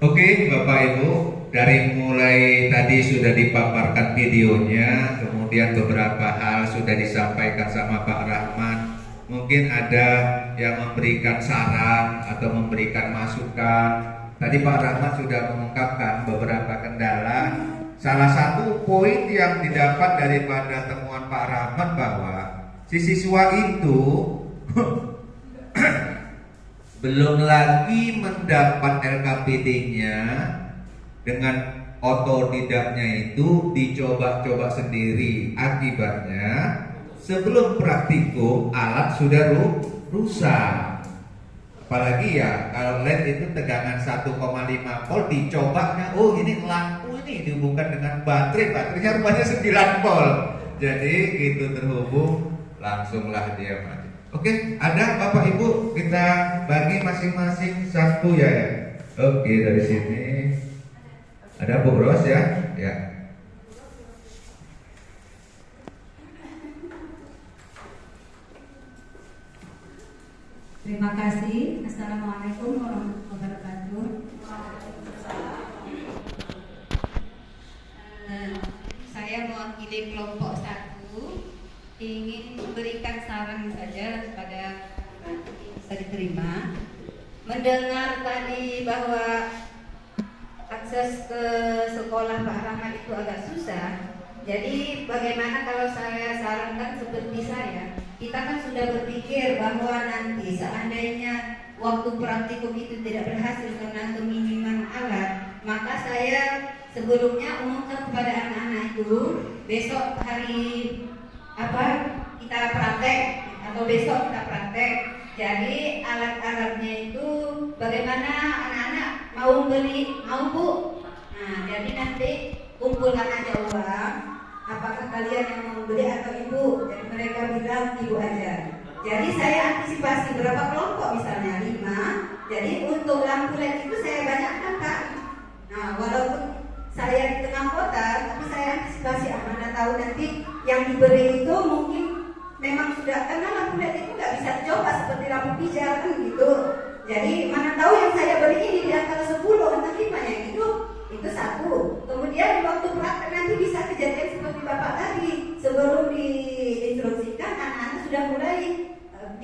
Oke, Bapak Ibu, dari mulai tadi sudah dipaparkan videonya, kemudian beberapa hal sudah disampaikan sama Pak Rahmat. Mungkin ada yang memberikan saran atau memberikan masukan. Tadi Pak Rahmat sudah mengungkapkan beberapa kendala. Salah satu poin yang didapat daripada temuan Pak Rahmat bahwa si siswa itu belum lagi mendapat LKPD-nya, dengan otodidaknya itu dicoba-coba sendiri. Akibatnya sebelum praktikum alat sudah rusak. Apalagi ya kalau LED itu tegangan 1,5 volt, dicobanya oh ini lampu ini dihubungkan dengan baterainya rupanya 9 volt. Jadi itu terhubung, langsunglah dia mati. Oke, ada Bapak Ibu, kita bagi masing-masing satu ya. Oke, dari sini ada Bu Ros ya. Ya. Terima kasih. Assalamualaikum warahmatullahi wabarakatuh. Saya mewakili kelompok 1, ingin memberikan saran saja kepada bisa diterima. Mendengar tadi bahwa akses ke sekolah Pak Rahmat itu agak susah. Jadi bagaimana kalau saya sarankan seperti saya? Kita kan sudah berpikir bahwa nanti seandainya waktu praktikum itu tidak berhasil karena keminiman alat, maka saya sebelumnya umumkan kepada anak-anak itu besok hari kita praktek atau besok kita praktek. Jadi alat-alatnya itu bagaimana anak-anak mau beli, mau Bu? Nah, jadi nanti kumpulkan aja uang. Apakah kalian yang mau beli atau ibu? Jadi mereka bilang ibu aja. Jadi saya antisipasi berapa kelompok, misalnya 5. Jadi untuk lampu LED itu saya banyakkan Kak. Nah, walaupun saya di tengah kota, tapi saya antisipasi mana tahu nanti yang diberi itu mungkin memang sudah, karena lampu LED itu nggak bisa dicoba seperti lampu pijar kan gitu. Jadi mana tahu yang saya beri ini di antara 10 nanti banyak itu satu. Kemudian di waktu praktek nanti bisa kejadian seperti Bapak tadi, sebelum diinstruksikan anak-anak sudah mulai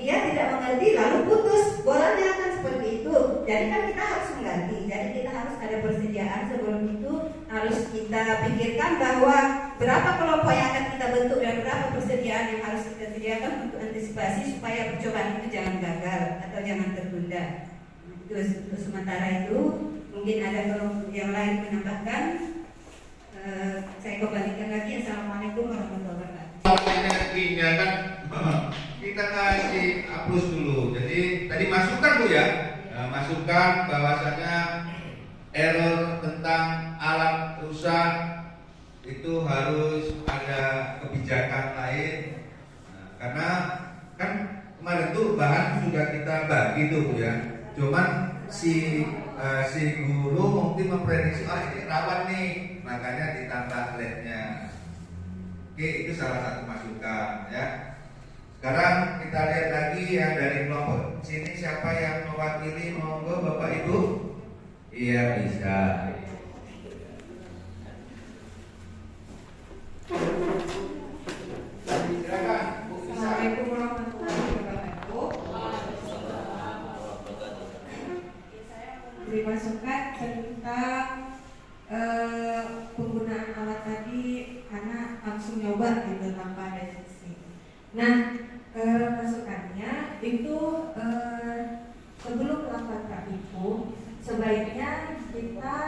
dia tidak mengerti lalu putus bolanya kan seperti itu. Jadi kan kita harus mengganti. Jadi kita harus ada persediaan sebelum itu, harus kita pikirkan bahwa berapa kelompok yang akan kita bentuk dan berapa persediaan yang harus kita sediakan untuk antisipasi supaya percobaan itu jangan gagal atau jangan tertunda. Itu untuk sementara itu. Mungkin ada kalau yang lain menambahkan, saya kembalikan lagi. Assalamualaikum warahmatullahi wabarakatuh. Energinya kan kita kasih hapus dulu. Jadi tadi masukan Bu ya, masukan bahwasanya error tentang alat rusak itu harus ada kebijakan lain. Karena kan kemarin tuh bahan sudah kita bagi tuh Bu ya. Cuman si guru mungkin memprediksi ini rawan nih, makanya ditambah LED-nya. Oke, itu salah satu masukan ya. Sekarang kita lihat lagi yang dari kelompok sini, siapa yang mewakili, monggo Bapak Ibu. Iya bisa. Silakan Bu. Assalamualaikum warahmatullahi wabarakatuh. Beri masukan tentang penggunaan alat tadi, anak langsung nyoba gitu tanpa ada sesi. Nah, masukannya itu sebelum melakukan praktikum sebaiknya kita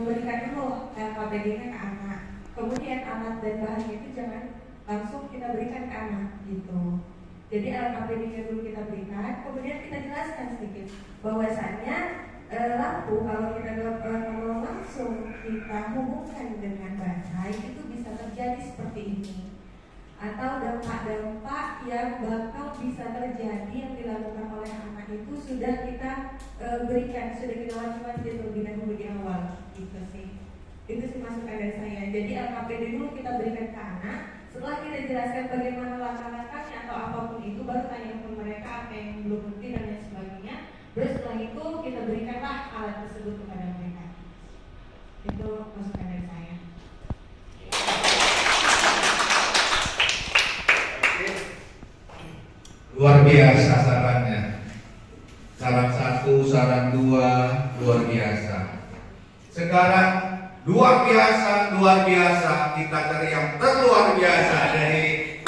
memberikan dulu LKPD-nya ke anak. Kemudian alat dan bahannya itu jangan langsung kita berikan ke anak gitu. Jadi LKPD-nya dulu kita berikan, kemudian kita jelaskan sedikit bahwasannya lampu kalau langsung kita hubungkan dengan baterai itu bisa terjadi seperti ini, atau dampak-dampak yang bakal bisa terjadi yang dilakukan oleh anak itu sudah kita berikan, sudah kita wanti-wanti terlebih dahulu di awal gitu sih. Itu sih masukan dari saya. Jadi LKPD dulu kita berikan ke anak. Setelah kita jelaskan bagaimana langkah-langkahnya atau apapun itu, baru tanya ke mereka apa yang belum ngerti dan lain sebagainya. Terus setelah itu kita berikanlah alat tersebut kepada mereka. Itu masukan dari saya. Luar biasa sarannya. Saran 1, saran 2, luar biasa. Sekarang luar biasa kita cari yang terluar biasa dari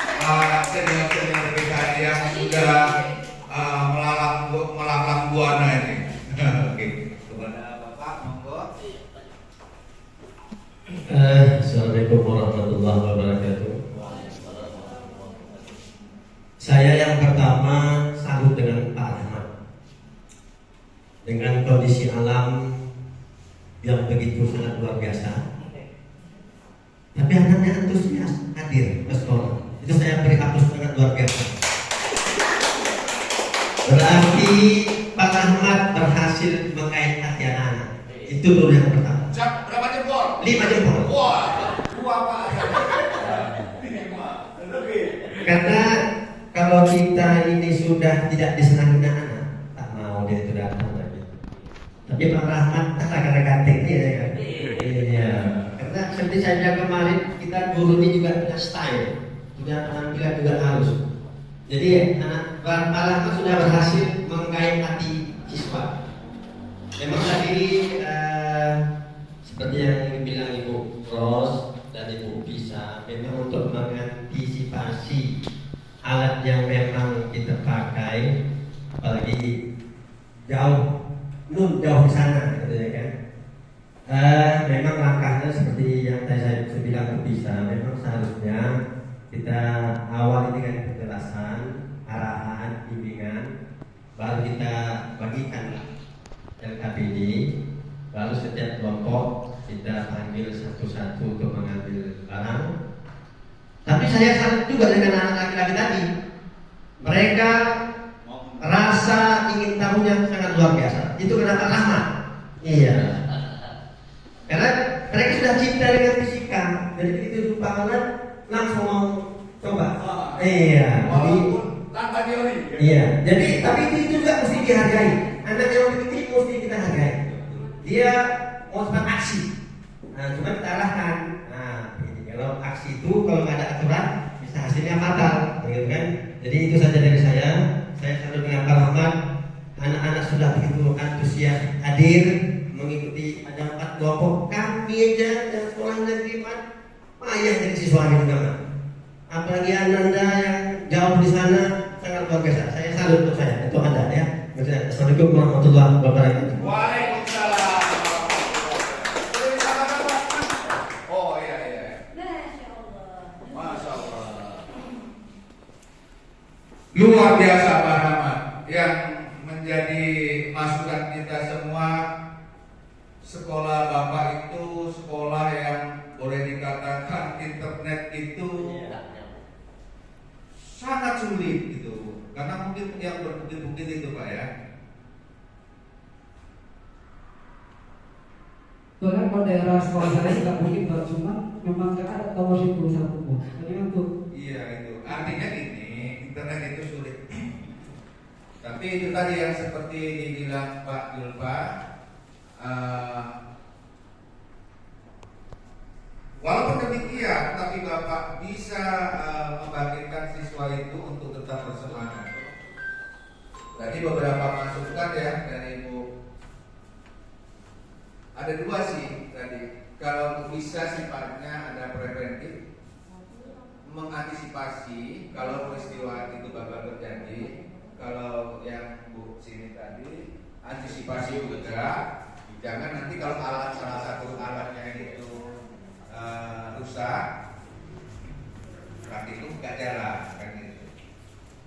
senior-senior PKD yang sudah melanglang buana ini. Oke, kepada Bapak monggo. Assalamualaikum warahmatullahi wabarakatuh. Saya yang pertama salut dengan Pak Ahmad dengan kondisi alam yang begitu sangat luar biasa. Tapi anaknya antusias hadir ke sekolah. Itu saya beri aplaus sangat luar biasa. Berarti Pak Ahmad berhasil mengait hati anak-anak. Itu dulu yang pertama. Berapa jempol? 5 jempol. Wah, 2 Pak. Karena kalau kita ini sudah tidak disenangi anak-anak, tak mau dia itu datang lagi. Tapi Pak Rahmat tak akan ganting dia kan? Iya. Karena seperti saya bilang kemarin, kita guru ini juga punya style, punya penampilan juga halus. Jadi anak Pak Rahmat sudah berhasil menggait hati siswa. Memang tadi seperti yang dibilang Ibu Ros dan Ibu Bisa, memang untuk mengantisipasi alat yang memang kita pakai, apalagi jauh di sana, gitu ya kan. Memang langkahnya seperti yang tadi saya bilang bisa. Memang seharusnya kita awali dengan penjelasan, arahan, bimbingan, baru kita bagikan LKPD, lalu setiap kelompok kita panggil satu-satu untuk mengambil barang. Tapi saya salut juga dengan anak laki-laki tadi. Mereka rasa ingin tahunya sangat luar biasa. Itu kenapa lama? Iya. Karena mereka sudah cinta dengan fisika. Jadi begitu jumpa anak langsung mau coba. Iya. Walaupun tanpa teori. Iya. Jadi tapi itu juga mesti dihargai. Anak yang begitu mesti kita hargai. Dia mau cepat aksi. Nah, cuma kita arahkan. Kalau aksi itu kalau nggak ada aturan bisa hasilnya fatal, gitu kan? Jadi itu saja dari saya. Saya selalu dengan Pak Rahmat. Anak-anak sudah begitu antusias hadir mengikuti ada 4 kelompok. Kami aja dan sekolah negeri payah jadi siswa juga, Pak. Apalagi Ananda yang jauh di sana sangat luar biasa. Saya salut untuk saya, itu Anda ya. Assalamualaikum warahmatullahi wabarakatuh. Waalaikumsalam. Luar biasa Pak Rahmat yang menjadi masukan kita semua. Sekolah Bapak itu sekolah yang boleh dikatakan internet itu sangat sulit gitu, karena mungkin yang berbukit-bukit itu Pak ya. Soalnya kalau daerah sekolah saya tidak mungkin Pak, cuma memang nggak ada tower simpul satu pun. Jadi untuk Iya itu artinya gini, internet itu sulit. Tapi itu tadi yang seperti dibilang Pak Julfa, walaupun demikian, tapi Bapak bisa membangkitkan siswa itu untuk tetap bersemangat. Tadi beberapa masukan ya dari Ibu. Ada 2 sih tadi. Kalau bisa sifatnya ada preventif, mengantisipasi kalau peristiwa itu bakal terjadi. Kalau yang Bu sini tadi antisipasi juga, jangan nanti kalau salah satu alatnya itu rusak, berarti itu nggak jalan kan gitu.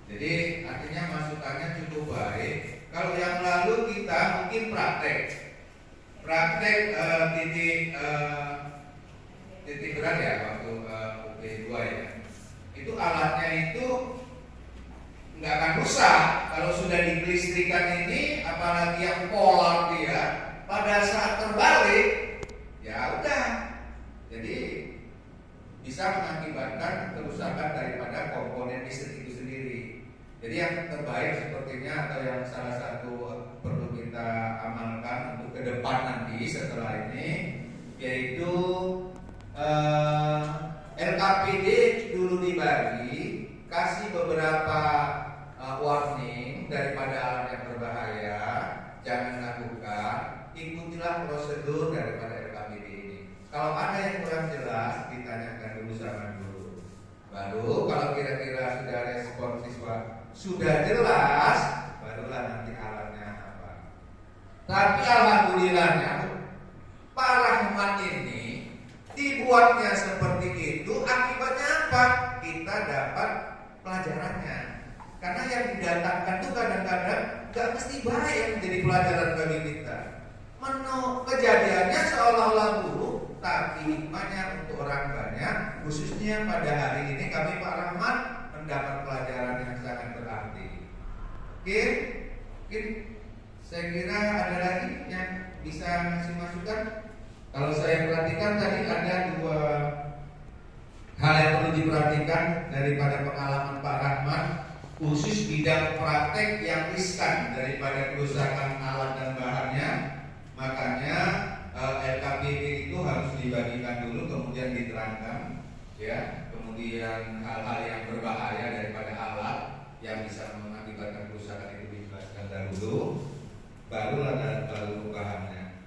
Jadi artinya masukannya cukup baik. Kalau yang lalu kita mungkin praktek titik berat ya waktu UP2 ya. Itu alatnya itu nggak akan rusak kalau sudah dikelistrikan ini, apalagi yang polar dia pada saat terbalik ya udah, jadi bisa mengakibatkan kerusakan daripada komponen listrik itu sendiri. Jadi yang terbaik sepertinya atau yang salah satu perlu kita amalkan untuk ke depan nanti setelah ini yaitu LKPD dulu dibagi, kasih beberapa warning daripada alat yang berbahaya, jangan lakukan, ikutilah prosedur daripada LKPD ini. Kalau ada yang kurang jelas, ditanyakan dulu sama guru. Baru kalau kira-kira sudah respon siswa sudah jelas, barulah nanti alatnya apa. Tapi alhamdulillahnya Pak Rahmat ini dibuatnya seperti itu, akibatnya apa? Kita dapat pelajarannya. Karena yang didatangkan itu kadang-kadang gak mesti baik yang menjadi pelajaran bagi kita. Kejadiannya seolah-olah buruk, tapi hikmahnya untuk orang banyak. Khususnya pada hari ini kami Pak Rahmat mendapat pelajaran yang sangat berarti. Oke, saya kira ada lagi yang bisa ngasih masukan. Kalau saya perhatikan tadi ada dua hal yang perlu diperhatikan daripada pengalaman Pak Rahmat, khusus bidang praktek yang riskan daripada kerusakan alat dan bahannya. Makanya LKPD itu harus dibagikan dulu, kemudian diterangkan, ya. Kemudian hal-hal yang berbahaya daripada alat yang bisa mengakibatkan kerusakan itu dijelaskan dahulu, barulah baru bahannya.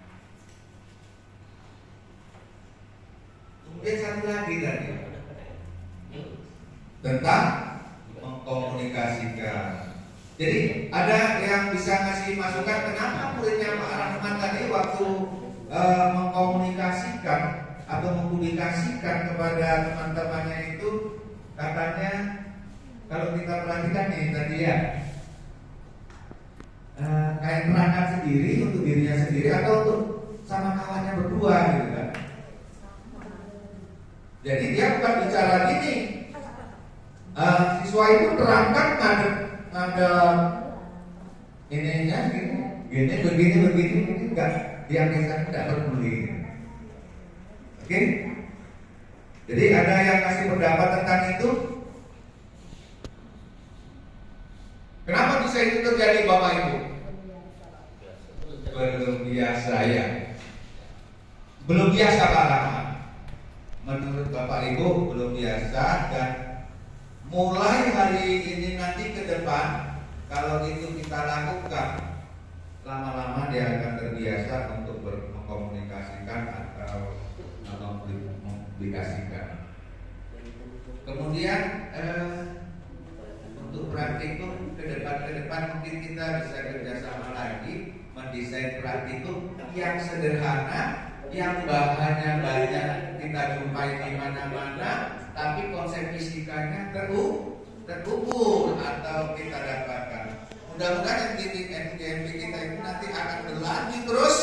Kemudian satu lagi tadi tentang mengkomunikasikan. Jadi ada yang bisa ngasih masukan kenapa muridnya Pak Rahmat tadi waktu mengkomunikasikan atau mempublikasikan kepada teman-temannya itu katanya, kalau kita perhatikan nih tadi ya, kayak perangkat sendiri untuk dirinya sendiri atau untuk sama kawannya berdua gitu kan. Jadi dia bukan bicara gini, siswa itu terangkan ada ininya gini begini enggak, dia biasanya tidak peduli. Oke? Jadi ada yang kasih pendapat tentang itu. Kenapa bisa itu terjadi Bapak Ibu? Belum biasa ya. Belum biasa Pak Rahmat. Menurut Bapak Ibu belum biasa, dan mulai hari ini nanti ke depan kalau itu kita lakukan, lama-lama dia akan terbiasa untuk mengkomunikasikan atau mempublikasikan. Kemudian untuk praktikum ke depan mungkin kita bisa kerjasama lagi mendesain praktikum yang sederhana, yang bahannya banyak kita jumpai di mana-mana, tapi konsep fisikanya terukur atau kita dapatkan. Mudah-mudahan MGMP kita ini nanti akan berlanjut terus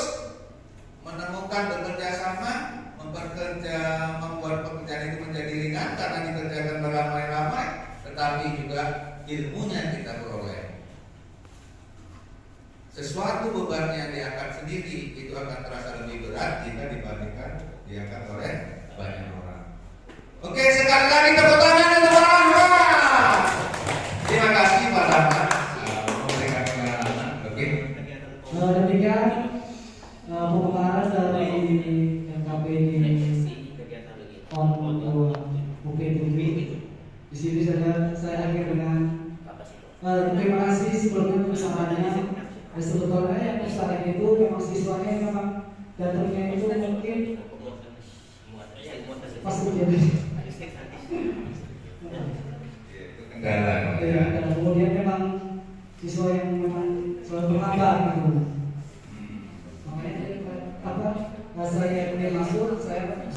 menemukan, bekerja sama, membuat pekerjaan itu menjadi ringan karena dikerjakan beramai-ramai, tetapi juga ilmunya kita peroleh. Sesuatu beban yang diangkat sendiri itu akan terasa lebih berat jika dibandingkan diangkat oleh banyak orang. Oke, sekali lagi tepuk tangan untuk Pak Rahmat. Terima kasih Pak Rahmat memberikan pengalaman. Oke. Demikian pemaparan dari LKPD UPTB. Di sini saya akhir dengan terima kasih sebelumnya persamaannya. Sebetulnya yang perusahaan itu memang siswanya memang datangnya itu mungkin pas menjadi dan kemudian memang siswa yang memang selalu berlambat gitu. Makanya saya mulai masuk, saya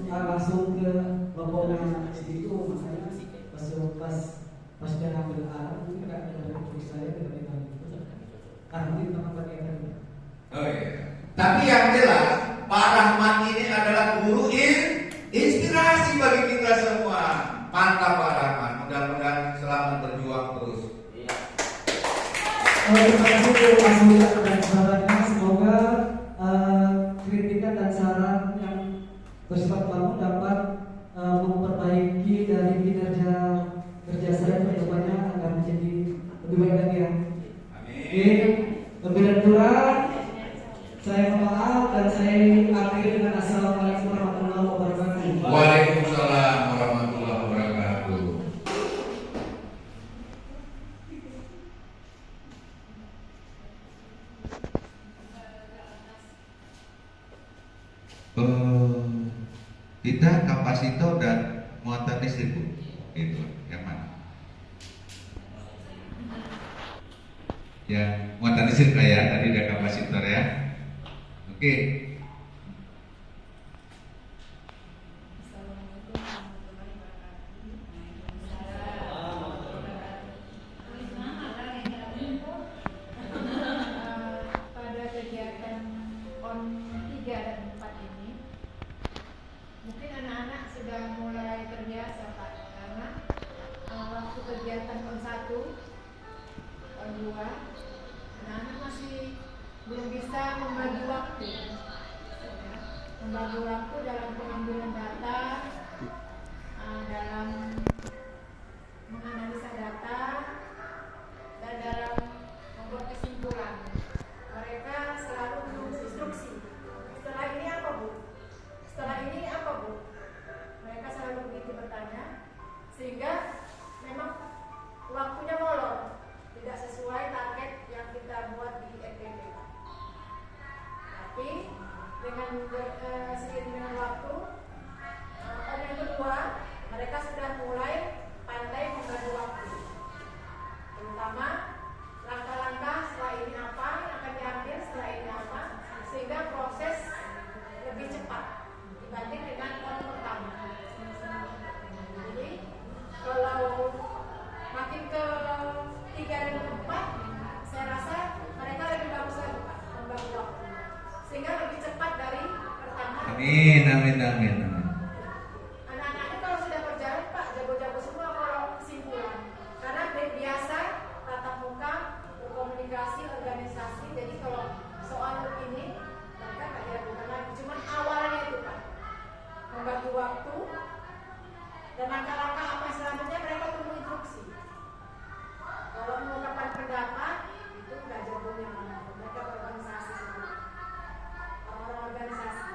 langsung ke kelompoknya itu, makanya pas dia ngambil arah mungkin nggak ada dari saya tidak ada. Oh iya. Tapi yang jelas Pak Rahmat ini adalah guru inspirasi bagi kita semua. Mantap Pak Rahmat. Mudah-mudahan selamat berjuang terus. Terima kasih masukan dan sarannya. Semoga kritikan dan saran yang bersifat bangun dapat memperbaiki dari kinerja kerja saya ke depannya agar menjadi lebih baik lagi ya. Amin. Lebih dan kurang saya mohon maaf dan saya akhiri dengan assalamualaikum warahmatullahi wabarakatuh. Waalaikumsalam warahmatullahi wabarakatuh. Kita kapasitor dan muatan listrik, Bu. Itu yang mana? Ya, muatan listrik lah ya. Tadi ada kapasitor ya. Oke. Pada kegiatan PON 3 dan 4 ini mungkin anak-anak sudah mulai terbiasa Pak, karena waktu kegiatan PON 1, PON 2 anak-anak masih belum bisa membagi waktu ya. Membagi waktu dalam pengambilan data, dalam menganalisa data, dan dalam membuat kesimpulan. Mereka selalu menulis instruksi. Setelah ini apa, Bu? Setelah ini apa, Bu? Mereka selalu begitu bertanya, sehingga memang waktunya molor, tidak sesuai target yang kita buat di NTB. Tapi dengan seiring dengan waktu, yang kedua, mereka sudah mulai pandai membagi waktu, terutama langkah-langkah setelah ini apa yang akan diambil, setelah ini apa, sehingga proses lebih cepat dibanding dengan PON pertama. Jadi kalau makin ke 3 dan 4, saya rasa mereka lebih bagus lagi Pak membagi waktu, sehingga lebih cepat dari pertama. Amin, amin, amin, amin. Anak-anak ini kalau sudah berjalan Pak, jago-jago semua kalau kesimpulan, karena biasa tatap muka, berkomunikasi, organisasi. Jadi kalau soal ini mereka nggak diragukan lagi. Cuman awalnya itu Pak, membagi waktu dan langkah-langkah apa selanjutnya mereka tunggu instruksi. Kalau mengungkapkan pendapat itu nggak jagonya mereka berorganisasi semua, orang-orang organisasi.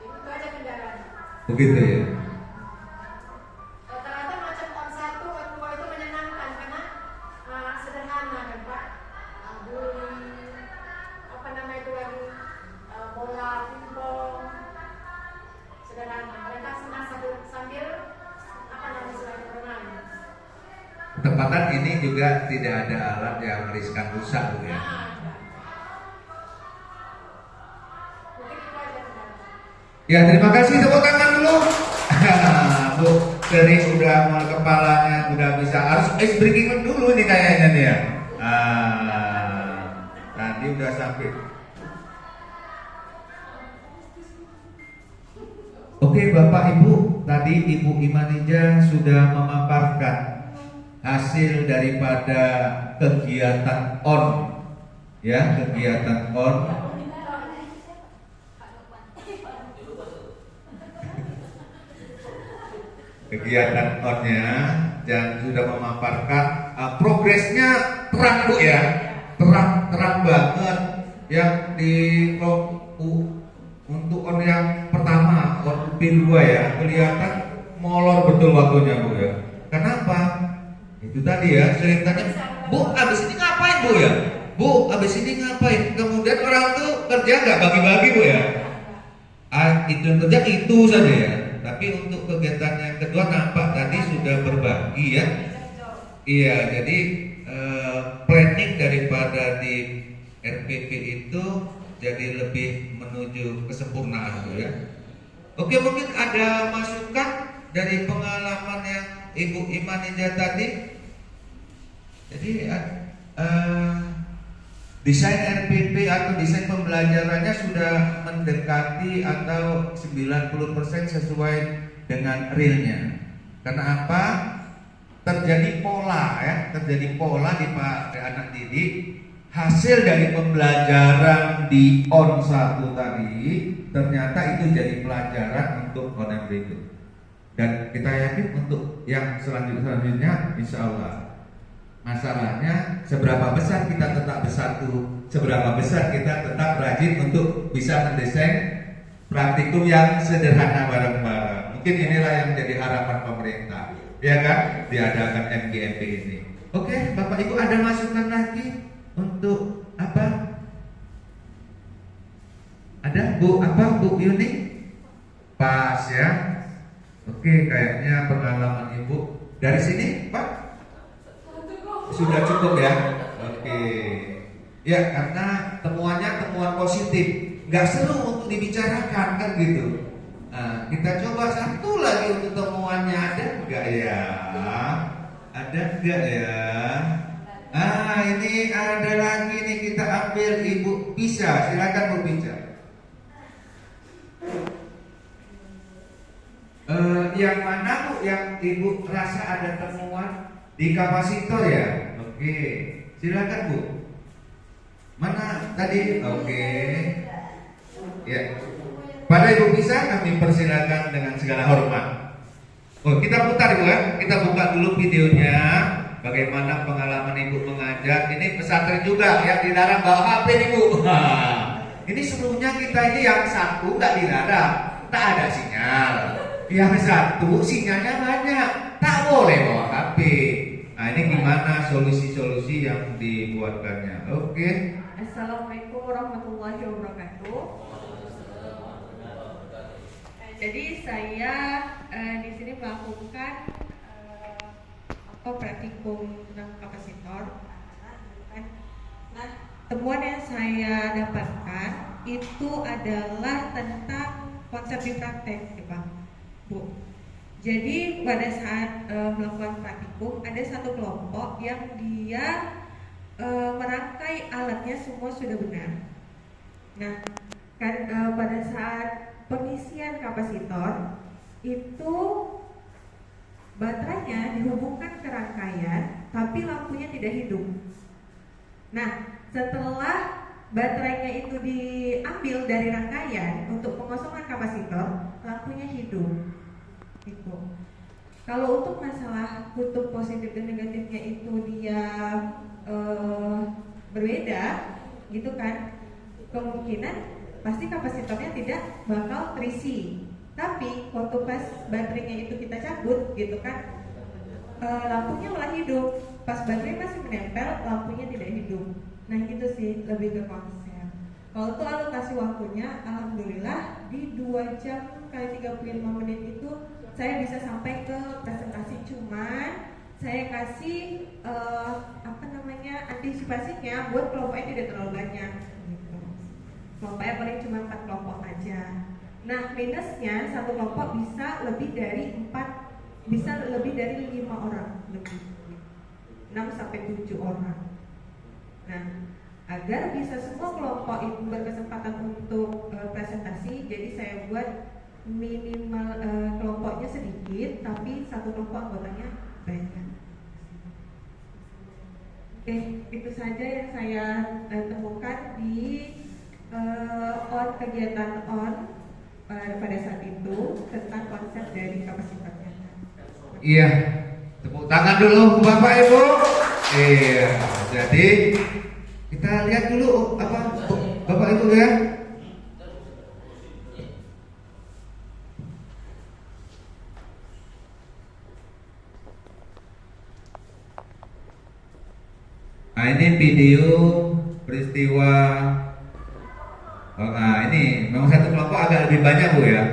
Itu aja kendalanya. Begitu ya. Rata-rata macam PON 1, PON 2 itu menyenangkan karena sederhana kan Pak. Buli, apa nama itu lagi, bola, pingpong, sederhana. Mereka senang sambil apa namanya selain berenang. Ketepatan ini juga tidak ada alat yang riskan rusak, Bu ya. Mungkin itu aja kendalanya. Ya, terima kasih, tepuk tangan dulu. Bu, dari udah mau kepalanya udah bisa, harus ice breaking dulu nih kayaknya nih ya. Tadi udah sampai. Oke Bapak Ibu, tadi Ibu Imanija sudah memaparkan hasil daripada kegiatan ON, ya, kegiatan ON. Kegiatan ON-nya dan sudah memaparkan progresnya terang, Bu ya, terang banget yang di untuk ON yang pertama, ON P2 ya, kelihatan molor betul waktunya, Bu ya. Kenapa? Itu tadi ya, sering tanya, Bu, abis ini ngapain, Bu ya? Bu, abis ini ngapain? Kemudian orang tuh kerja nggak bagi-bagi, Bu ya. Itu yang kerja itu saja ya. Tapi untuk kegiatan yang kedua nampak tadi sudah berbagi ya. Iya, jadi planning daripada di RPP itu jadi lebih menuju kesempurnaan, Bu ya. Oke, mungkin ada masukan dari pengalaman yang Ibu Imanija tadi. Jadi desain RPP atau desain pembelajarannya sudah mendekati atau 90% sesuai dengan realnya. Karena apa? Terjadi pola ya, terjadi pola di anak didik. Hasil dari pembelajaran di ON 1 tadi ternyata itu jadi pelajaran untuk ON yang berikut. Dan kita yakin untuk yang selanjutnya insya Allah. Masalahnya seberapa besar kita tetap bersatu, seberapa besar kita tetap rajin untuk bisa mendesain praktikum yang sederhana bareng-bareng. Mungkin inilah yang menjadi harapan pemerintah, ya kan? Diadakan MGMP ini. Oke, Bapak Ibu ada masukan lagi untuk apa? Ada Bu apa Bu Yuni? Pas ya. Oke, kayaknya pengalaman Ibu dari sini, Pak? Sudah cukup ya? Oke. Ya, karena temuannya temuan positif, nggak seru untuk dibicarakan kan gitu. Nah, kita coba satu lagi untuk temuannya, ada nggak ya? Ada nggak ya? Ah, ini ada lagi nih, kita ambil Ibu Bisa, silakan Bu Bisa. Yang mana Bu yang Ibu rasa ada temuan di kapasitor ya? Oke, silakan Bu. Mana tadi? Oke. Ya. Pada Ibu Bisa kami persilakan dengan segala hormat. Oh, kita putar Ibu ya. Kita buka dulu videonya. Bagaimana pengalaman Ibu mengajar. Ini pesantren juga yang dilarang bawa HP nih Bu. Ini seluruhnya kita ini yang satu nggak dilarang, tak ada sinyal. Yang satu sinyalnya banyak, tak boleh bawa HP. Nah, ini gimana solusi-solusi yang dibuatkannya? Oke. Assalamualaikum warahmatullahi wabarakatuh. Jadi saya di sini melakukan praktikum kapasitor. Nah, temuan yang saya dapatkan itu adalah tentang konsep di praktek, ya Pak, Bu. Jadi pada saat melakukan praktikum ada satu kelompok yang dia merangkai alatnya semua sudah benar. Nah, kan pada saat pengisian kapasitor itu baterainya dihubungkan ke rangkaian, tapi lampunya tidak hidup. Nah, setelah baterainya itu diambil dari rangkaian untuk pengosongan kapasitor, lampunya hidup. Gitu. Kalau untuk masalah kutub positif dan negatifnya itu dia berbeda, gitu kan? Kemungkinan pasti kapasitornya tidak bakal terisi. Tapi waktu pas baterainya itu kita cabut, gitu kan? Lampunya malah hidup. Pas baterai masih menempel, lampunya tidak hidup. Nah gitu sih, lebih ke konsep. Kalau itu alokasi waktunya, alhamdulillah di 2 jam kali 35 menit itu saya bisa sampai ke presentasi. Cuman saya kasih antisipasinya buat kelompoknya tidak terlalu banyak gitu. Kelompoknya paling cuma 4 kelompok aja. Nah minusnya satu kelompok bisa lebih dari 5 orang lebih, 6 sampai 7 orang. Nah, agar bisa semua kelompok itu berkesempatan untuk presentasi, jadi saya buat minimal kelompoknya sedikit, tapi satu kelompok anggotanya banyak. Oke, itu saja yang saya temukan di kegiatan pada saat itu tentang konsep dari kapasitornya. Iya, tepuk tangan dulu Bapak Ibu. Iya, jadi kita lihat dulu apa Bapak Ibu ya. Nah ini video peristiwa. Nah ini memang satu kelompok agak lebih banyak Bu ya.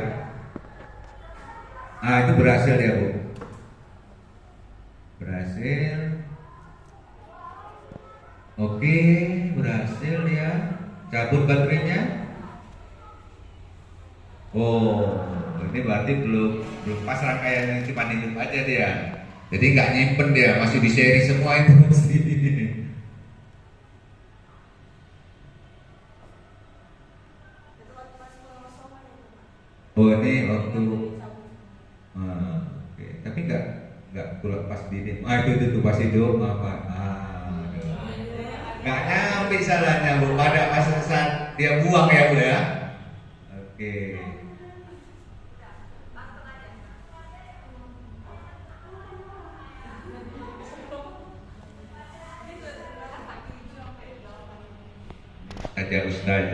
Nah itu berhasil ya Bu. Berhasil. Oke, berhasil ya. Cabut baterainya. Oh, ini berarti belum pas rangkaian yang cuma hidup aja dia. Jadi nggak nyimpen dia, masih di seri semua itu mesti. Oh ini waktu. Oke. Tapi nggak pulang pas di. Itu pas hidup apa? Nggak nyampe salahnya Bu, pada pas saat dia buang ya Bu ya. Oke. saja ustaz.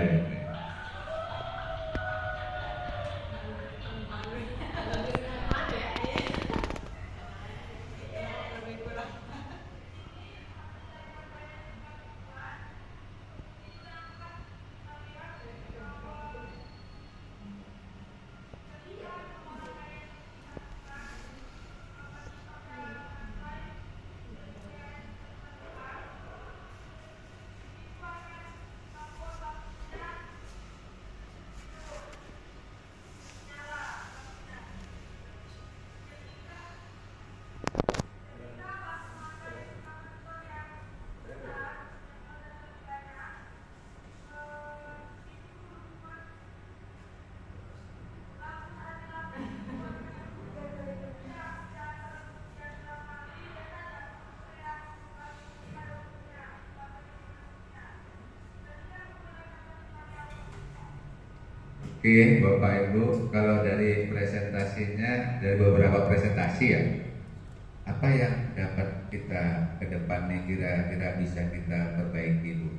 Oke, Bapak Ibu, kalau dari presentasinya, dari beberapa presentasi ya, apa yang dapat kita ke depannya kira-kira bisa kita perbaiki Bu?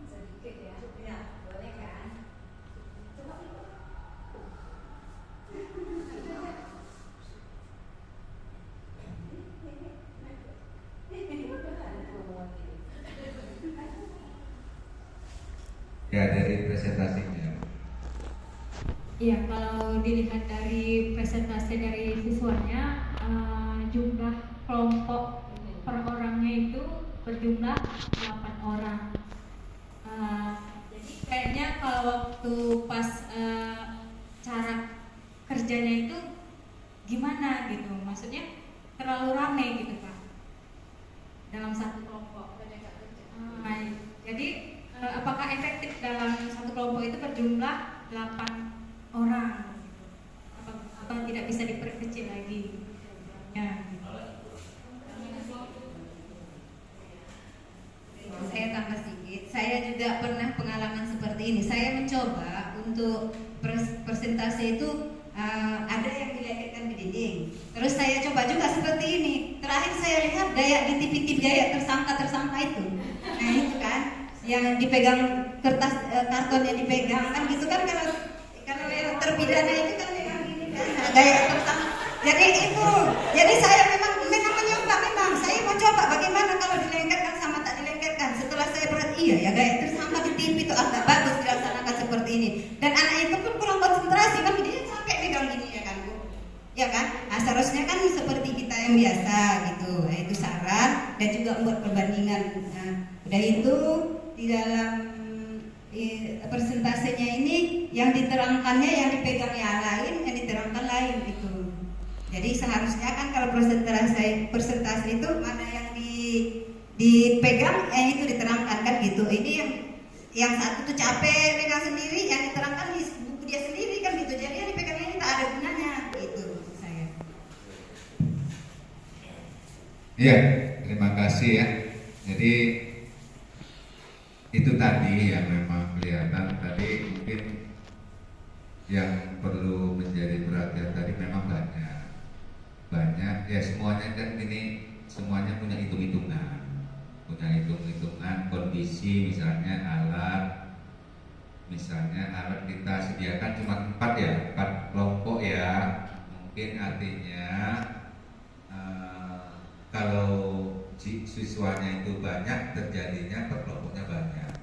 Sedikit ya, boleh kan? Ya, dari presentasinya. Iya, kalau dilihat dari presentasi dari siswanya, jumlah kelompok per orangnya itu berjumlah 8 orang. Jadi kayaknya kalau waktu pas cara kerjanya itu gimana gitu, maksudnya terlalu rame gitu Pak dalam satu kelompok. Jadi apakah efektif dalam satu kelompok itu berjumlah 8 orang gitu? Apa tidak bisa diperkecil lagi ya gitu. Saya tambah sedikit, saya juga pernah pengalaman seperti ini. Saya mencoba untuk presentasi itu ada yang dilekatkan di dinding. Terus saya coba juga seperti ini. Terakhir saya lihat gaya di TV-TV gaya tersangka itu. Nah itu kan yang dipegang kertas karton yang dipegang kan gitu kan, kalau yang terpidana itu kan memang ini kan gaya tersangka. Jadi saya memang mencoba, memang saya mau coba bagaimana kalau dilengkerkan sama tak dilengkerkan. Setelah saya berarti iya ya gaya tersangka di TV itu agak bagus dilaksanakan seperti ini. Dan anak itu pun kurang konsentrasi kan, dia sampai megang gini ya kan Bu. Ya kan? Nah, seharusnya kan seperti kita yang biasa gitu. Nah, itu saran dan juga buat perbandingan. Nah, udah itu di dalam persentasenya ini yang diterangkannya yang dipegang yang lain, yang diterangkan lain gitu. Jadi seharusnya kan kalau presentasi itu mana yang dipegang yang itu diterangkan kan gitu. Ini yang satu tuh capek pegang sendiri, yang diterangkan di buku dia sendiri kan gitu. Jadi yang dipegangnya ini tak ada gunanya gitu maksud saya. Iya, terima kasih ya. Jadi itu tadi yang memang kelihatan tadi mungkin yang perlu menjadi perhatian tadi memang banyak ya, semuanya kan ini semuanya punya hitung-hitungan kondisi, misalnya alat kita sediakan cuma 4 kelompok ya, mungkin artinya kalau siswanya itu banyak, terjadinya per kelompoknya banyak.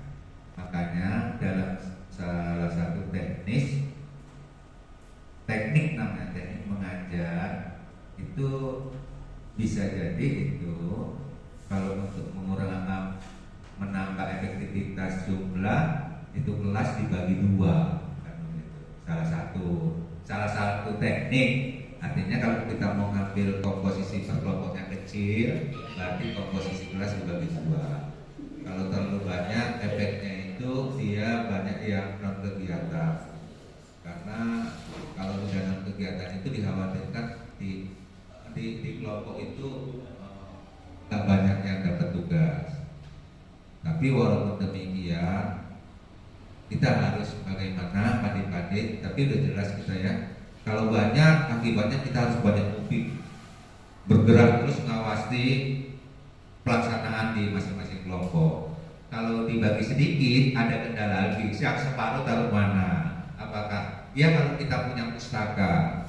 Makanya dalam salah satu teknik namanya teknik mengajar itu bisa jadi itu kalau untuk menambah efektivitas jumlah itu kelas dibagi 2 kan begitu. Salah satu teknik. Artinya kalau kita mau ngambil komposisi per kelompoknya kecil, berarti komposisi kelas dibagi 2. Kalau terlalu banyak, efeknya itu dia banyak yang non kegiatan. Karena kalau sudah non kegiatan itu dikhawatirkan di kelompok itu tak banyak yang dapat tugas. Tapi walaupun demikian, kita harus bagaimana padi-padi. Tapi udah jelas kita ya. Kalau banyak, akibatnya kita harus banyak bergerak terus mengawasi pelaksanaan di masing-masing kelompok. kalau dibagi sedikit ada kendala lagi, yang separuh taruh mana? Apakah ya kalau kita punya pustaka,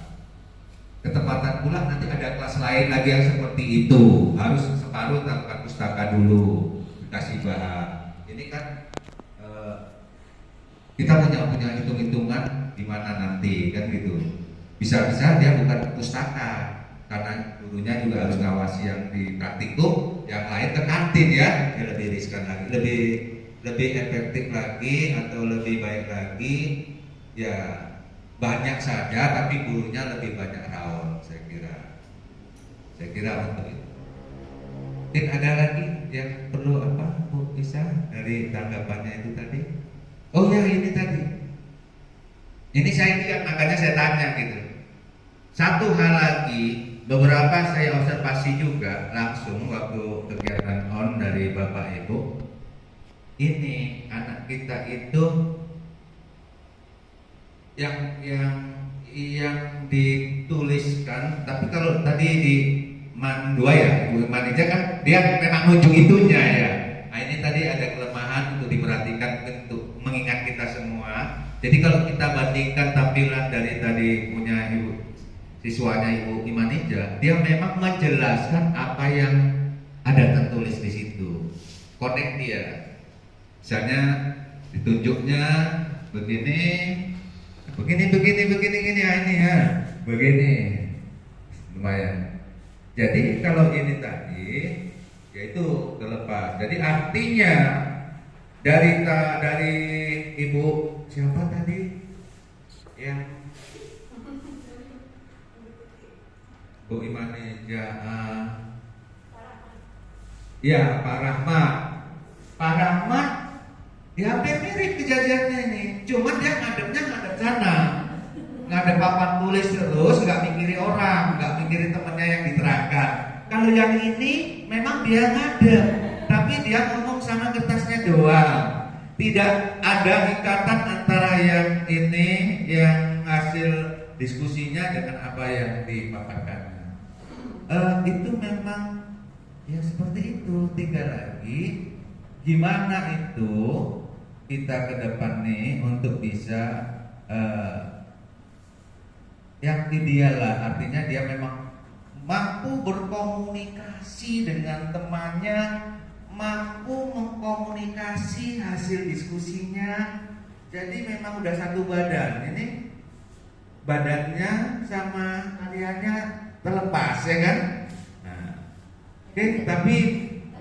ketepatan pula nanti ada kelas lain lagi yang seperti itu, harus separuh taruhkan pustaka dulu, dikasih bahan. Ini kan kita punya hitung-hitungan di mana nanti kan gitu. Bisa-bisa dia bukan pustaka, karena gurunya juga harus ngawasi yang di praktikum, yang lain ke kantin ya, dia lebih riskan lagi, lebih efektif lagi atau lebih baik lagi ya, banyak saja tapi gurunya lebih banyak rawon, saya kira untuk itu. Mungkin ada lagi yang perlu apa Bu Isa dari tanggapannya itu tadi? Oh ya, ini tadi, ini saya makanya saya tanya gitu. Satu hal lagi, beberapa saya observasi juga langsung waktu kegiatan on dari Bapak Ibu. Ini anak kita itu yang dituliskan, tapi kalau tadi di Man 2 ya, Bu Manija kan dia memang ujung itunya ya. Nah ini tadi ada kelemahan untuk diperhatikan untuk mengingat kita semua. Jadi kalau kita bandingkan tampilan dari tadi punya Ibu siswanya Ibu Imanija, dia memang menjelaskan apa yang ada tertulis di situ. Connect dia. Misalnya ditunjuknya begini ya, ini ya. Begini. Lumayan. Jadi kalau ini tadi yaitu terlepas. Jadi artinya dari Ibu siapa tadi yang Bu Imanija, ya Pak Rahmat, ya hampir mirip kejadiannya ini. Cuma dia ngadep sana, ngadep papan tulis terus, nggak mikirin orang, nggak mikirin temennya yang diterangkan. Kalau yang ini memang dia ngadep, tapi dia ngomong sama kertasnya doang. Tidak ada ikatan antara yang ini, yang hasil diskusinya dengan apa yang dipaparkan. Itu memang ya seperti itu. Tinggal lagi gimana itu kita ke depan nih untuk bisa yang ideal lah. Artinya dia memang mampu berkomunikasi dengan temannya, mampu mengkomunikasi hasil diskusinya. Jadi memang udah satu badan. Ini badannya sama kaliannya terlepas ya kan. Nah, oke, tapi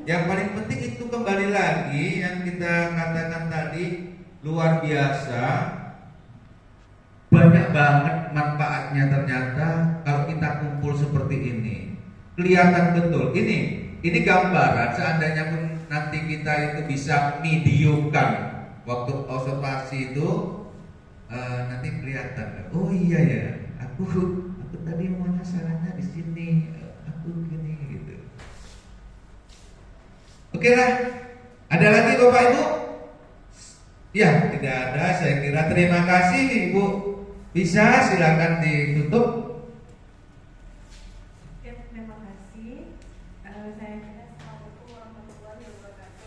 yang paling penting itu kembali lagi yang kita katakan tadi, luar biasa banyak banget manfaatnya ternyata kalau kita kumpul seperti ini. Kelihatan betul. Ini gambaran, seandainya pun nanti kita itu bisa mediumkan waktu observasi itu, nanti kelihatan. Oh iya ya, aku tadi maunya sarannya di sini, aku gini gitu. Oke lah, ada lagi Bapak Ibu? Ya, tidak ada. Saya kira terima kasih Ibu. Bisa silakan ditutup. Oke, terima kasih. Saya kira Assalamualaikum warahmatullahi wabarakatuh.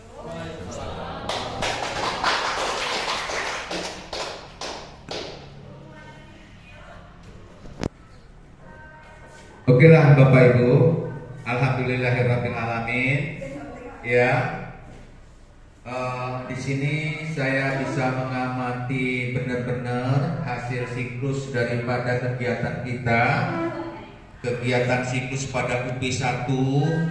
Oke lah Bapak Ibu, alhamdulillahirabbil alamin. Ya, di sini saya bisa mengamati benar-benar hasil siklus daripada kegiatan kita. Kegiatan siklus pada UP1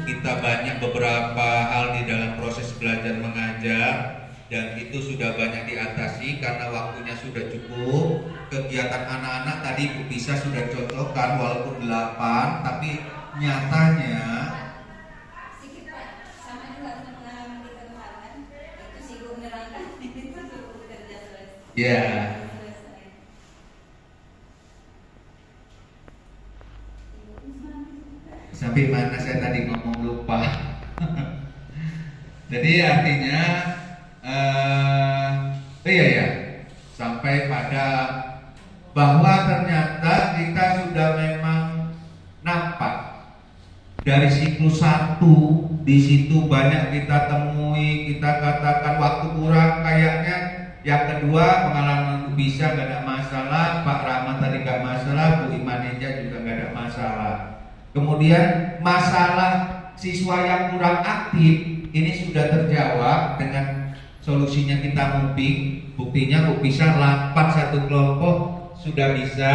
kita banyak beberapa hal di dalam proses belajar mengajar, dan itu sudah banyak diatasi karena waktunya sudah cukup. Kegiatan anak-anak tadi Bu bisa sudah contohkan walaupun 8, tapi nyatanya ya. Sampai mana saya tadi ngomong lupa. Jadi artinya iya ya, sampai pada bahwa ternyata kita sudah memang nampak dari siklus 1 di situ banyak kita temui, kita katakan waktu kurang kayaknya. Yang kedua, pengalaman bisa nggak ada masalah, Pak Rahmat tadi nggak masalah, Bu Imaneja juga nggak ada masalah. Kemudian masalah siswa yang kurang aktif ini sudah terjawab dengan solusinya kita moving. Buktinya Bu Pisah 8 satu kelompok sudah bisa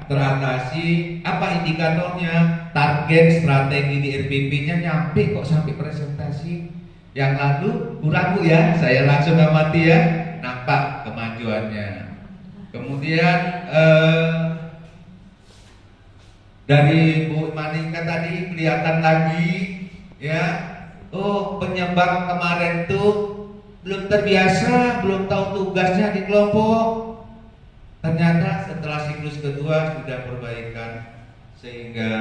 teratasi. Apa indikatornya? Target strategi di RPP-nya nyampe kok sampai presentasi. Yang lalu kurang Bu ya, saya langsung amati ya, nampak kemajuannya. Kemudian dari Bu Manika tadi kelihatan lagi ya, oh penyebab kemarin tuh belum terbiasa, belum tahu tugasnya di kelompok. Ternyata setelah siklus kedua sudah perbaikan sehingga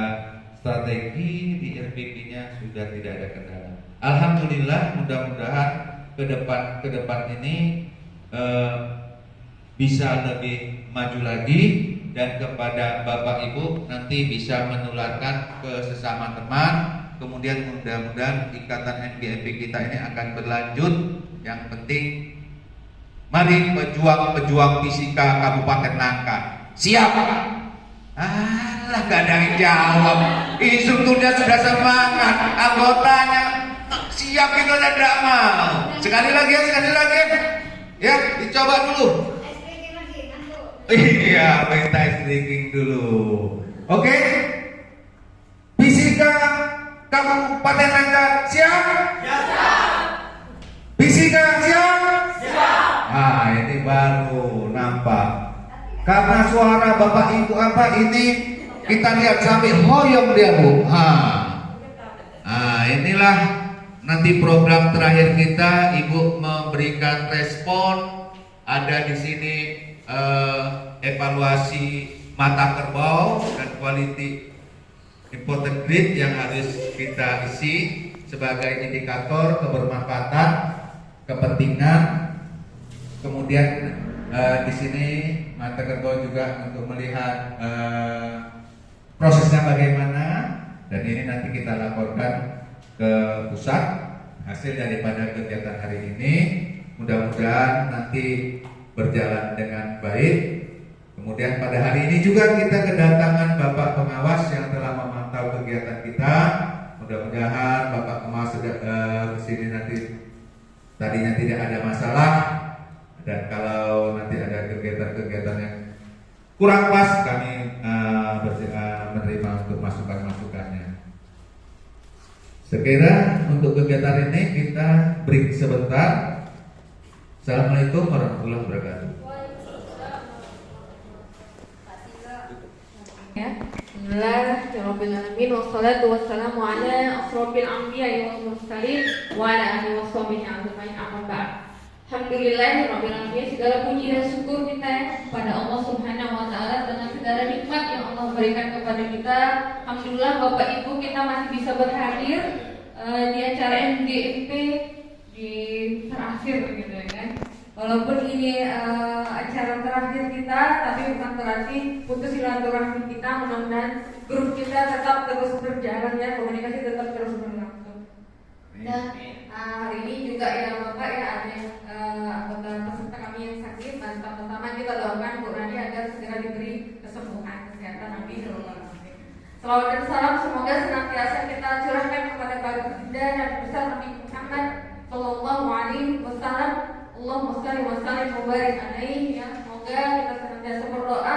strategi di RPP-nya sudah tidak ada kendala. Alhamdulillah, mudah-mudahan ke depan ini bisa lebih maju lagi, dan kepada Bapak Ibu nanti bisa menularkan ke sesama teman. Kemudian mudah-mudahan ikatan NBMP kita ini akan berlanjut. Yang penting mari pejuang-pejuang fisika Kabupaten Nangka siap. Alah, gak ada yang jawab. Instrukturnya sudah semangat, anggotanya siap, itu ada drama. Sekali lagi ya, dicoba dulu. Iya, minta streaking dulu. Oke, fisika Kabupaten Nangka siap? Fisika siap? Ah, ini baru nampak. Karena suara Bapak Ibu apa ini kita lihat sampai hoyong dia Bu. Inilah nanti program terakhir kita. Ibu memberikan respon. Ada di sini evaluasi mata kerbau dan quality important grid yang harus kita isi sebagai indikator kebermanfaatan, kepentingan. Kemudian di sini mata kerbau juga untuk melihat prosesnya bagaimana, dan ini nanti kita laporkan ke pusat hasil daripada kegiatan hari ini. Mudah-mudahan nanti berjalan dengan baik. Kemudian pada hari ini juga kita kedatangan Bapak Pengawas yang telah memantau kegiatan kita. Mudah-mudahan Bapak Pengawas sudah kesini nanti tadinya tidak ada masalah. Dan kalau nanti ada kegiatan-kegiatan yang kurang pas, kami menerima untuk masukan-masukannya. Sekira untuk kegiatan ini kita break sebentar. Assalamualaikum warahmatullahi wabarakatuh. Bismillahirrahmanirrahim. Wassalatu wassalamu ala asrofil anbiya'i wal mursalin wa ala alihi washabihi ajmain, amma ba'd. Alhamdulillahirrahmanirrahim. Segala puji dan syukur kita kepada Allah Subhanahu wa Ta'ala dengan segala nikmat yang Allah berikan kepada kita. Alhamdulillah Bapak Ibu kita masih bisa berhadir di acara NBMP di terakhir gitu ya kan. Walaupun ini acara terakhir kita, tapi bukan berarti putus silaturahmi kita. Mudah-mudahan grup kita tetap terus berjalan ya, komunikasi tetap terus berlangsung. Dan hari ini juga ya Bapak ya ada anggota peserta kami yang sakit, dan pertama kita doakan Bu Rani agar segera diberi kesembuhan, kesehatan, amin. Salawat dan salam semoga senantiasa kita curahkan kepada baginda dan besar Nabi Muhammad Sallallahu Alaihi Wasallam. Allahumma shalli wa sallim wa barik alaihi ya. Semoga kita senantiasa berdoa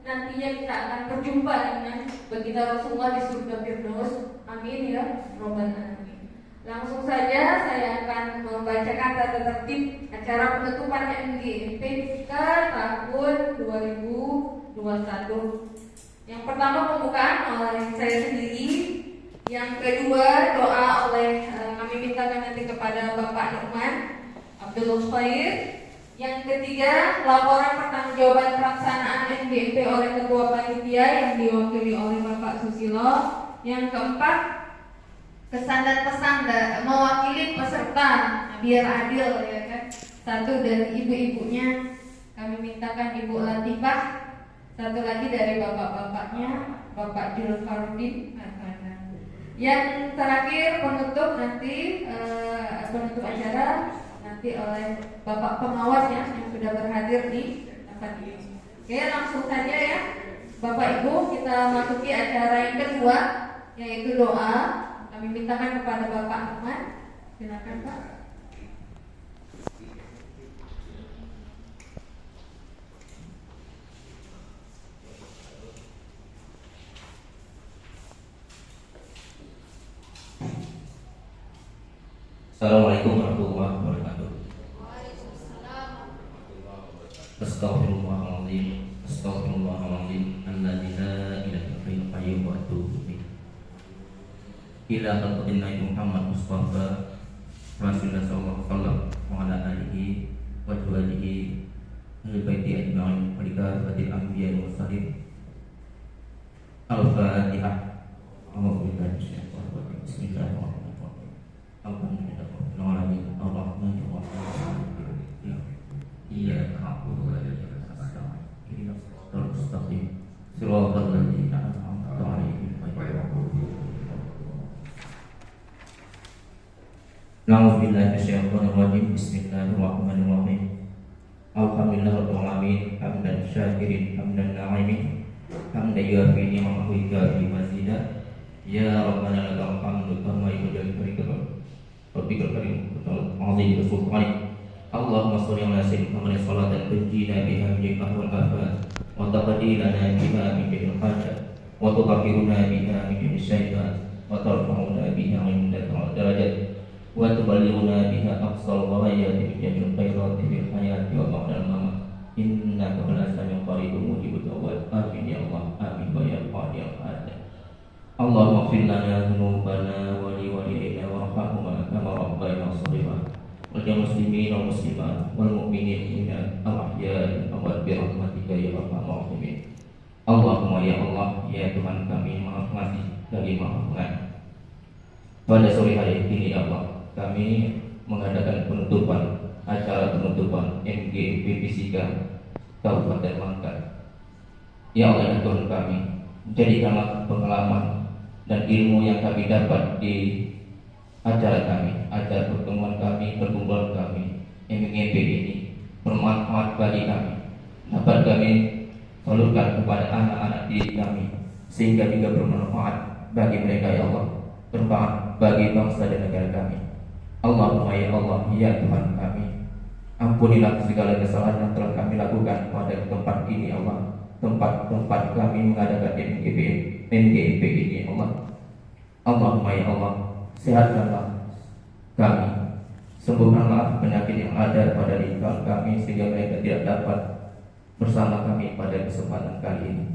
nantinya kita akan berjumpa dengan baginda Rasulullah di surga Firdaus. Amin ya Rabbal alamin. Langsung saja saya akan membacakan tata tertib acara penutupan NBMP Fisika tahun 2021. Yang pertama pembukaan oleh saya sendiri. Yang kedua doa oleh kami mintakan nanti kepada Bapak Nukman Abdul Khair. Yang ketiga laporan pertanggungjawaban pelaksanaan NBMP oleh Ketua Panitia yang diwakili oleh Bapak Susilo. Yang keempat kesan dan pesan mewakili peserta biar adil ya kan. Satu dari ibu-ibunya kami mintakan Ibu Latifah, satu lagi dari bapak-bapaknya. Bapak Julfardin Harfana. Yang terakhir penutup nanti penutup acara nanti oleh Bapak pengawasnya yang sudah berhadir di tempat ini. Oke, langsung saja ya Bapak Ibu, kita masuki acara yang kedua yaitu doa. Kami mintakan kepada Bapak Ahmad. Silakan Pak. Assalamualaikum warahmatullahi wabarakatuh. Astaghfirullahaladzim. Astaghfirullahaladzim. Alladzi la ilaha illa qayyum wa atubu ilaih. Ila khalqin Nabi Muhammad Mustafa Rasulullah sallallahu alaihi wasallam wa ala alihi wa sahbihi ahli baiti ajma'in wa likafatil anbiya'i wal mursalin. Al-Fatihah. A'udzu billahi minasyaitonir rajim. Bismillahirrahmanirrahim. Alhamdulillah. Iya, aku lagi ini terus tapi siratal ladzina an'amta 'alaihim Na'udzubillahi minasyaitonir rajim. Bismillahirrahmanirrahim. Alhamdulillahirabbil alamin hamdan syakirin hamdan na'imin hamdan yuafi ni'amahu wa yukafi mazidah. Ya Rabbana lakal hamdu kama yuhibbu Rabbikal karim azim sultanik. Allahumma sholli ala sayyidina Muhammadin sholatan tunjina biha min ahwal afat wa taqdi lana biha min bil hajat wa tutahhiruna biha min bil syaitan wa tarfa'una biha min darajat wa tuballighuna biha aqsal ghayati min khairati fil hayati wa ba'dal mamat. Innaka la sami'un qaribun mujibud da'wat. Amin ya Allah, amin wa ya qadir al-hadat. Allahumma ighfir lana dhunubana wa li walidayna warhamhuma kama rabbayana shaghira. Wal muslimin wal muslimat wal mu'minin al-ahya'i wa bi rahmatika ya arhamar rahimin. Allahumma ya Allah, ya Tuhan kami Maha Pengasih lagi Maha Pengampun. Pada sore hari ini ya Allah, kami mengadakan penutupan acara penutupan MGP Fisika Kabupaten Langkat. Ya Allah ya Tuhan kami, jadikanlah pengalaman dan ilmu yang kami dapat di acara kami, acara pertemuan kami, perkumpulan kami MGP ini bermanfaat bagi kami, dapat kami salurkan kepada anak-anak didik kami sehingga juga bermanfaat bagi mereka ya Allah, bermanfaat bagi bangsa dan negara kami. Allahumma ya Allah, ya Tuhan kami, ampunilah segala kesalahan yang telah kami lakukan pada tempat ini ya Allah, tempat-tempat kami mengadakan MGP ini ya Allah. Allahumma ya Allah, sehatkanlah kami, sembuhkanlah penyakit yang ada pada diri kami sehingga mereka tidak dapat bersama kami pada kesempatan kali ini.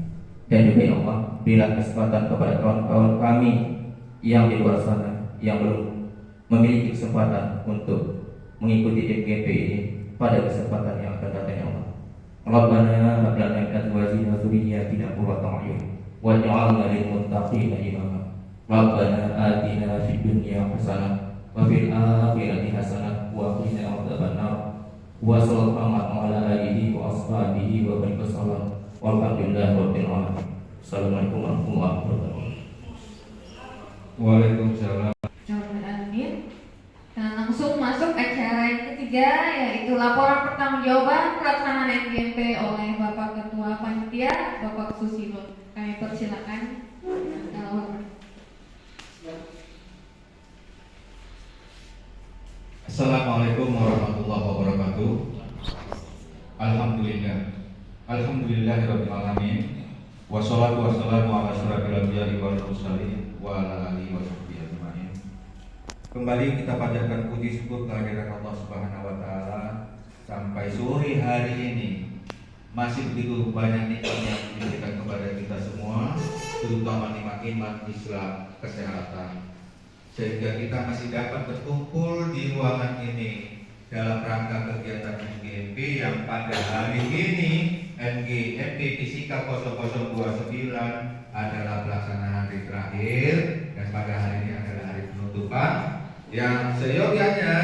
Dan juga ya Allah, berilah kesempatan kepada kawan-kawan kami yang di luar sana yang belum memiliki kesempatan untuk mengikuti MGP ini pada kesempatan yang akan datang ya Allah. Rabbana hab lana min azwajina wa dhurriyyatina qurrata a'yun waj'alna lil muttaqina imama. Rabbana atina fid dunya hasanah wa fil akhirati hasanah wa qina adzabannar. Wa sallallahu ala alihi wa ashabihi wa barik wasallam. Walhamdulillahi rabbil alamin. Assalamualaikum warahmatullahi wabarakatuh. Waalaikumsalam. Amin. Nah, langsung masuk acara yang ketiga yaitu laporan pertanggungjawaban pelaksanaan MGP oleh Bapak Ketua Panitia Bapak Susilo. Kami persilakan. Assalamualaikum warahmatullahi wabarakatuh. Alhamdulillahirabbil alamin. Wassalatu wassalamu ala asyrofil anbiya'i wal mursalin wa ala alihi wa sahbihi ajma'in. Kembali kita panjatkan puji syukur kehadirat Allah Subhanahu wa taala sampai sore hari ini masih begitu banyak nikmat yang diberikan kepada kita semua, terutama nikmat iman, Islam, kesehatan, sehingga kita masih dapat berkumpul di ruangan ini dalam rangka kegiatan MGP yang pada hari ini MGP Fisika 0029 adalah pelaksanaan hari terakhir dan pada hari ini adalah hari penutupan yang seyogyanya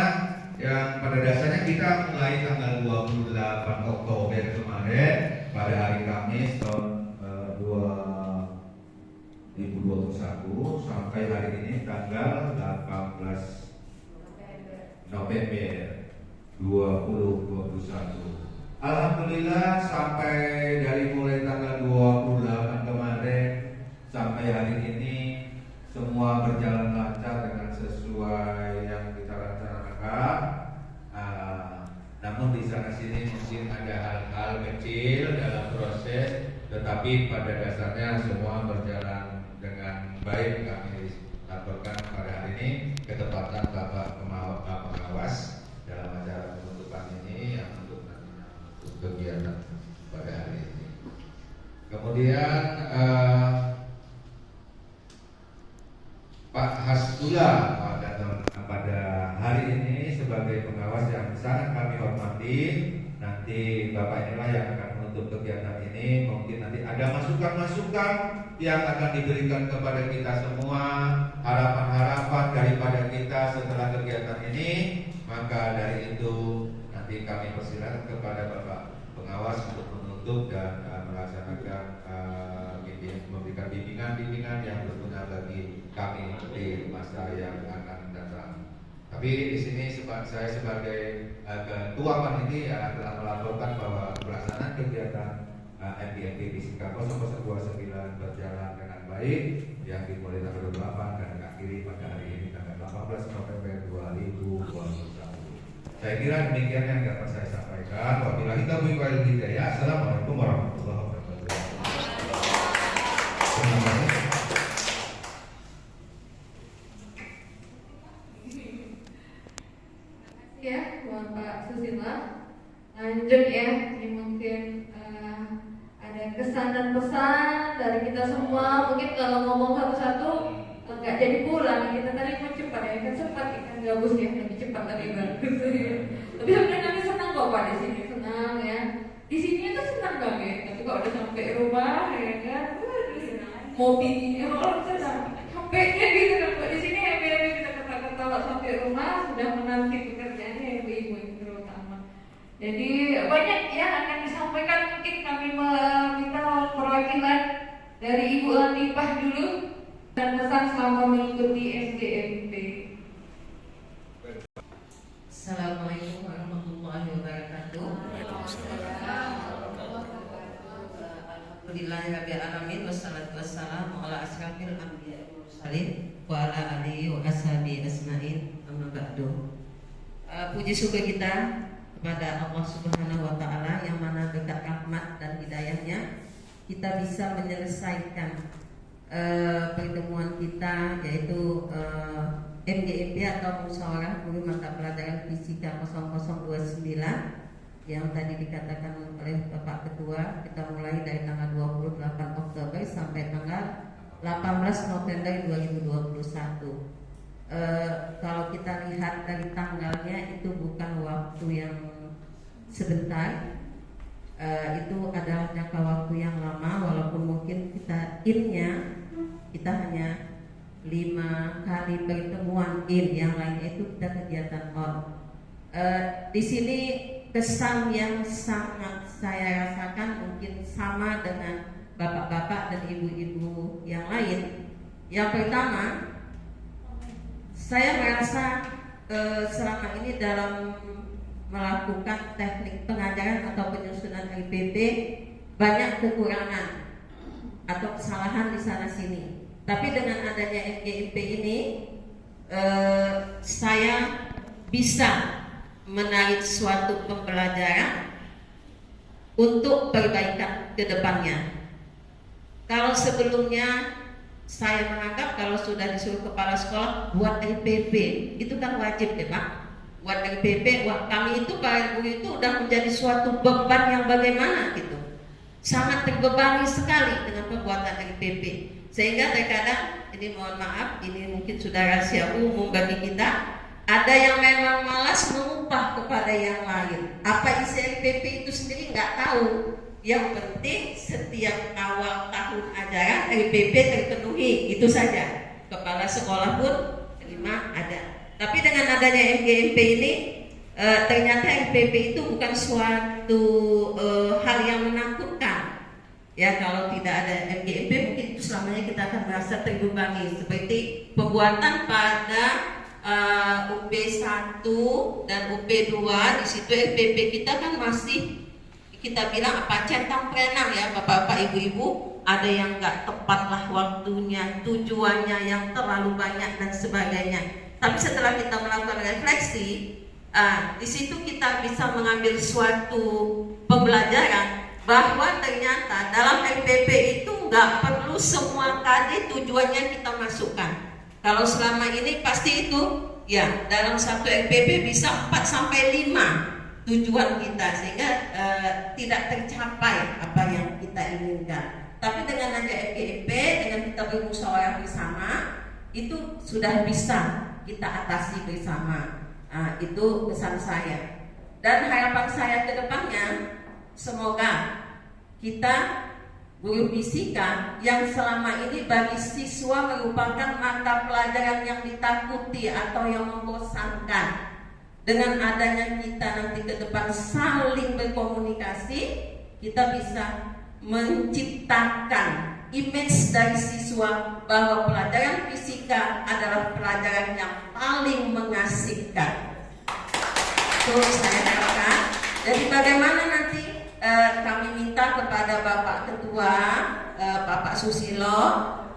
yang pada dasarnya kita mulai tanggal 28 Oktober kemarin pada hari Kamis tahun 2021 sampai hari ini tanggal 18 November 2021. Alhamdulillah sampai dari mulai tanggal 28 kemarin sampai hari ini semua berjalan lancar dengan sesuai yang kita rencanakan. Namun di sana sini mungkin ada hal-hal kecil dalam proses, tetapi pada dasarnya semua berjalan dengan baik. Kami laporkan pada hari ini ketepatan Bapak pengawas dalam acara penutupan ini yang untuk kegiatan pada hari ini. Kemudian Pak Hasbullah pada hari ini sebagai pengawas yang sangat kami hormati. Nanti Bapak inilah yang akan menutup kegiatan ini. Mungkin nanti ada masukan-masukan yang akan diberikan kepada kita semua, harapan-harapan daripada kita setelah kegiatan ini. Maka dari itu nanti kami persilakan kepada Bapak pengawas untuk menutup dan melaksanakan memberikan bimbingan-bimbingan yang berguna bagi kami di masa yang akan datang. Tapi di sini saya sebagai ketua panitia telah melaporkan bahwa pelaksanaan kegiatan MGMP Fisika 0029 berjalan dengan baik yang dimulai tanggal 28 dan akhiri pada hari ini tanggal 18 November 2021. Saya kira demikian yang dapat saya sampaikan. Wabillahi taufiq wal hidayah. Assalamualaikum warahmatullahi wabarakatuh. Terima kasih. Ya, Bapak Susila. Lanjut ya, ini mungkin ada kesan dan pesan dari kita semua. Mungkin kalau ngomong satu-satu nggak jadi pulang. Kita tadi mau cepat ya, kan cepat ikan gabus ya, lebih cepat tadi bagus. Tapi sebenarnya kami senang kok Pak di sini, senang ya. Di sini itu senang banget. Tapi kalau udah sampai rumah ya kan, mau bingung orang senang. Sampainya gitu kan Pak di sini happy-happy kita ketawa sampai rumah sudah menanti pekerjaannya ibu-ibu terutama. Jadi banyak yang akan disampaikan, mungkin kami meminta perwakilan dari Ibu Latifah dulu dan pesan selama mengikuti MGMP. Assalamualaikum warahmatullahi wabarakatuh. Alhamdulillahirabbil alamin wassalatu wassalamu ala asyrafil anbiya'i wal mursalin wa ala alihi wa ashabihi asma'in. Amma ba'du. Puji syukur kita kepada Allah Subhanahu wa taala yang mana berkat rahmat dan hidayahnya kita bisa menyelesaikan pertemuan kita, yaitu MGMP atau Musyawarah Guru Mata Pelajaran Fisika 0029 yang tadi dikatakan oleh Bapak Ketua. Kita mulai dari tanggal 28 Oktober sampai tanggal 18 November 2021. Kalau kita lihat dari tanggalnya itu bukan waktu yang sebentar, itu adalah jangka waktu yang lama. Walaupun mungkin kita hanya 5 kali pertemuan yang lainnya itu kita kegiatan on. Di sini kesan yang sangat saya rasakan mungkin sama dengan bapak-bapak dan ibu-ibu yang lain. Yang pertama, saya merasa selama ini dalam melakukan teknik pengajaran atau penyusunan LPP banyak kekurangan atau kesalahan di sana sini. Tapi dengan adanya MGMP ini saya bisa menarik suatu pembelajaran untuk perbaikan ke depannya. Kalau sebelumnya saya menganggap kalau sudah disuruh kepala sekolah buat LPP, itu kan wajib ya Pak. Buat LPP, wah kami itu para guru itu udah menjadi suatu beban yang bagaimana gitu. Sangat terbebani sekali dengan pembuatan LPP. Sehingga terkadang, ini mohon maaf, ini mungkin sudah rahasia umum bagi kita, ada yang memang malas mengupah kepada yang lain. Apa isi LPP itu sendiri nggak tahu. Yang penting setiap awal tahun ajaran LPP terpenuhi, itu saja. Kepala sekolah pun terima ada. Tapi dengan adanya MGMP ini, ternyata LPP itu bukan suatu hal yang menakutkan. Ya, kalau tidak ada MGMP mungkin itu selamanya kita akan merasa terbebani. Seperti pembuatan pada UP1 dan UP2, di situ LPP kita kan masih kita bilang apa, centang perenang ya Bapak-bapak Ibu-ibu, ada yang nggak tepat lah waktunya, tujuannya yang terlalu banyak dan sebagainya. Tapi setelah kita melakukan refleksi, di situ kita bisa mengambil suatu pembelajaran bahwa ternyata dalam LPP itu nggak perlu semua KD tujuannya kita masukkan. Kalau selama ini pasti itu ya dalam satu LPP bisa 4-5 tujuan kita, sehingga tidak tercapai apa yang kita inginkan. Tapi dengan ada LPP, dengan kita bermusyawarah bersama, itu sudah bisa kita atasi bersama. Itu pesan saya. Dan harapan saya ke depannya, semoga kita guru fisika yang selama ini bagi siswa merupakan mata pelajaran yang ditakuti atau yang membosankan, dengan adanya kita nanti ke depan saling berkomunikasi, kita bisa menciptakan image dari siswa bahwa pelajaran fisika adalah pelajaran yang paling mengasihkan. Itu saya harapkan. Jadi bagaimana nanti kami minta kepada Bapak Ketua, Bapak Susilo,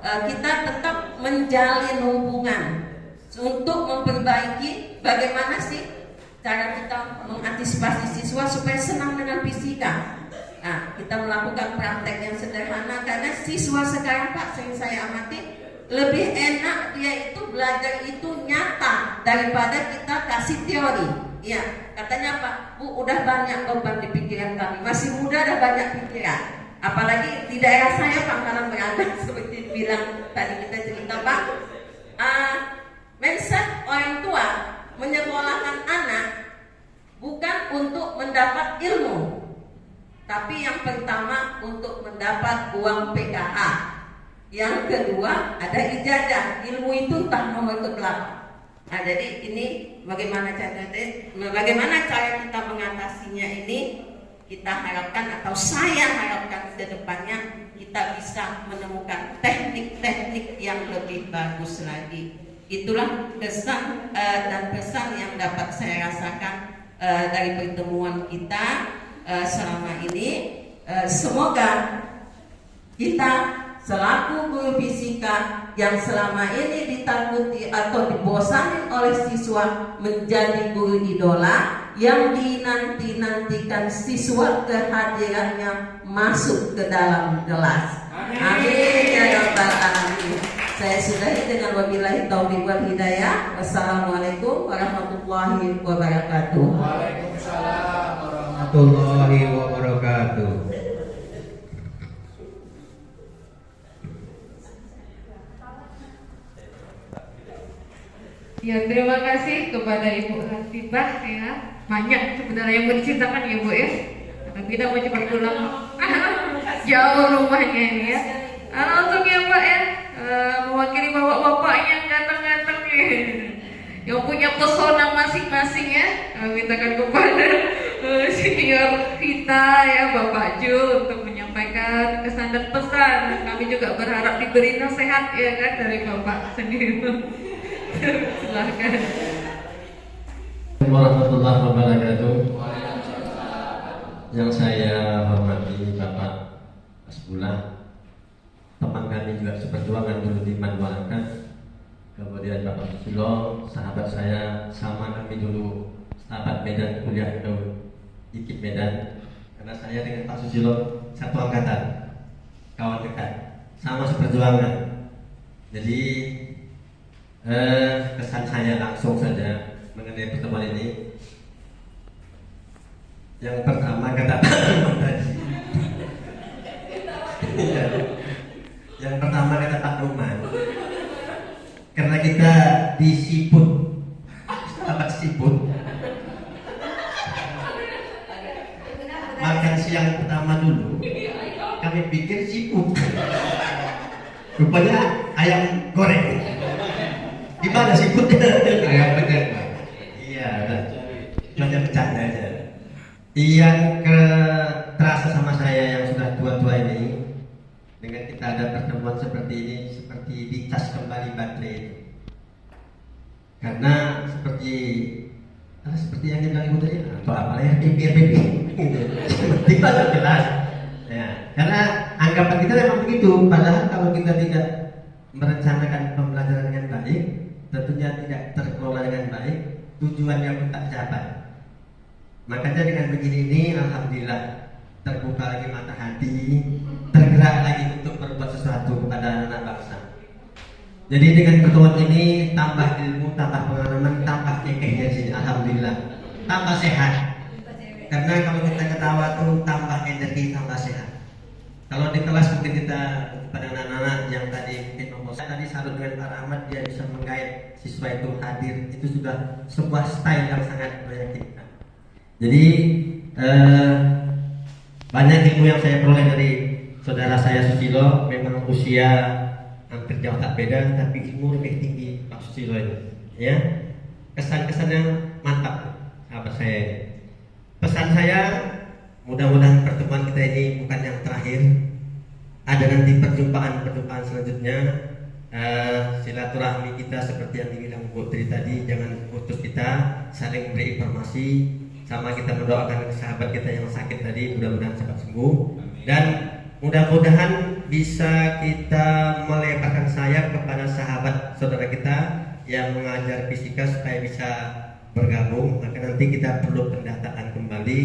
kita tetap menjalin hubungan untuk memperbaiki bagaimana sih cara kita mengantisipasi siswa supaya senang dengan fisika. Nah, kita melakukan praktek yang sederhana karena siswa sekarang Pak, sering saya amati, lebih enak dia itu belajar itu nyata daripada kita kasih teori. Ya, katanya Pak, Bu, udah banyak beban di pikiran kami, masih muda udah banyak pikiran. Apalagi di daerah saya Pangkalan Beranak, seperti bilang tadi kita cerita Pak, mindset orang tua menyekolahkan anak bukan untuk mendapat ilmu, tapi yang pertama untuk mendapat uang PKH. Yang kedua ada ijazah, ilmu itu entah nomor keberapa. Nah, jadi ini bagaimana cara kita mengatasinya ini, kita harapkan atau saya harapkan ke depannya kita bisa menemukan teknik-teknik yang lebih bagus lagi. Itulah kesan dan pesan yang dapat saya rasakan dari pertemuan kita selama ini. Semoga kita selaku guru fisika yang selama ini ditakuti atau dibosani oleh siswa menjadi guru idola yang dinanti-nantikan siswa kehadirannya masuk ke dalam kelas. Amin ya rabbal alamin. Saya sudahi dengan wabillahi taufiq wal hidayah. Wassalamualaikum warahmatullahi wabarakatuh. Waalaikumsalam warahmatullahi wabarakatuh. Ya, terima kasih kepada Ibu Hatibah ya. Banyak sebenarnya yang mau diceritakan ya Bu ya. Tapi kita mau cepat pulang. Jauh rumahnya ini ya. Langsung ya Pak ya, mewakili bapak-bapak yang ganteng-ganteng nih, yang punya pesona masing-masing ya. Mintakan kepada senior kita ya Bapak Jul untuk menyampaikan kesan dan pesan. Kami juga berharap diberi nasihat ya kan dari Bapak sendiri. Silahkan. Warahmatullahi wabarakatuh. Yang saya hormati Bapak Asbullah, teman kami juga seperjuangan dulu di Manwarakan, kemudian Bapak Susilo, sahabat saya, sama kami dulu sahabat Medan, kuliah ke IKIP Medan. Karena saya dengan Pak Susilo satu angkatan, kawan dekat, sama seperjuangan. Jadi kesan saya langsung saja mengenai pertemuan ini. Yang pertama kata yang pertama kata Pak Numan, karena kita disiput, sahabat siput, makan siang pertama dulu kami pikir siput, rupanya ayam goreng. Gimana siputnya? Ayam pedet. Iya, cuma bercanda aja. Yang terasa sama saya yang sudah tua-tua ini, kita ada pertemuan seperti ini, seperti dicas kembali baterai itu. Karena seperti yang dibilang ibu tadi, atau apa ya, biar gitu. Tidak jelas. Ya, karena anggapan kita memang begitu. Padahal kalau kita tidak merencanakan pembelajaran dengan baik, tentunya tidak terkelola dengan baik, tujuannya pun tak capai. Makanya dengan begini ini, alhamdulillah terbuka lagi mata hati, tergerak lagi untuk berbuat sesuatu kepada anak bangsa. Jadi dengan pertemuan ini tambah ilmu, tambah pengalaman, tambah kekehnya sini, alhamdulillah, tambah sehat. Karena kalau kita ketawa tuh tambah energi, tambah sehat. Kalau di kelas mungkin kita pada anak-anak yang tadi mungkin ngomong, saya tadi salut dengan Pak Rahmat, dia bisa menggait siswa itu hadir, itu sudah sebuah style yang sangat meyakinkan. Jadi banyak ilmu yang saya peroleh dari saudara saya Susilo. Memang usia hampir jauh tak beda, tapi ilmu lebih tinggi Pak Susilo ini. Ya, kesan-kesan yang mantap, sahabat saya. Pesan saya, mudah-mudahan pertemuan kita ini bukan yang terakhir. Ada nanti perjumpaan selanjutnya. Silaturahmi kita seperti yang dibilang Bu Tri tadi, jangan putus kita, saling memberi informasi. Sama kita mendoakan sahabat kita yang sakit tadi, mudah-mudahan cepat sembuh. Dan mudah-mudahan bisa kita melebarkan sayap kepada sahabat saudara kita yang mengajar fisika supaya bisa bergabung. Maka nanti kita perlu pendataan kembali.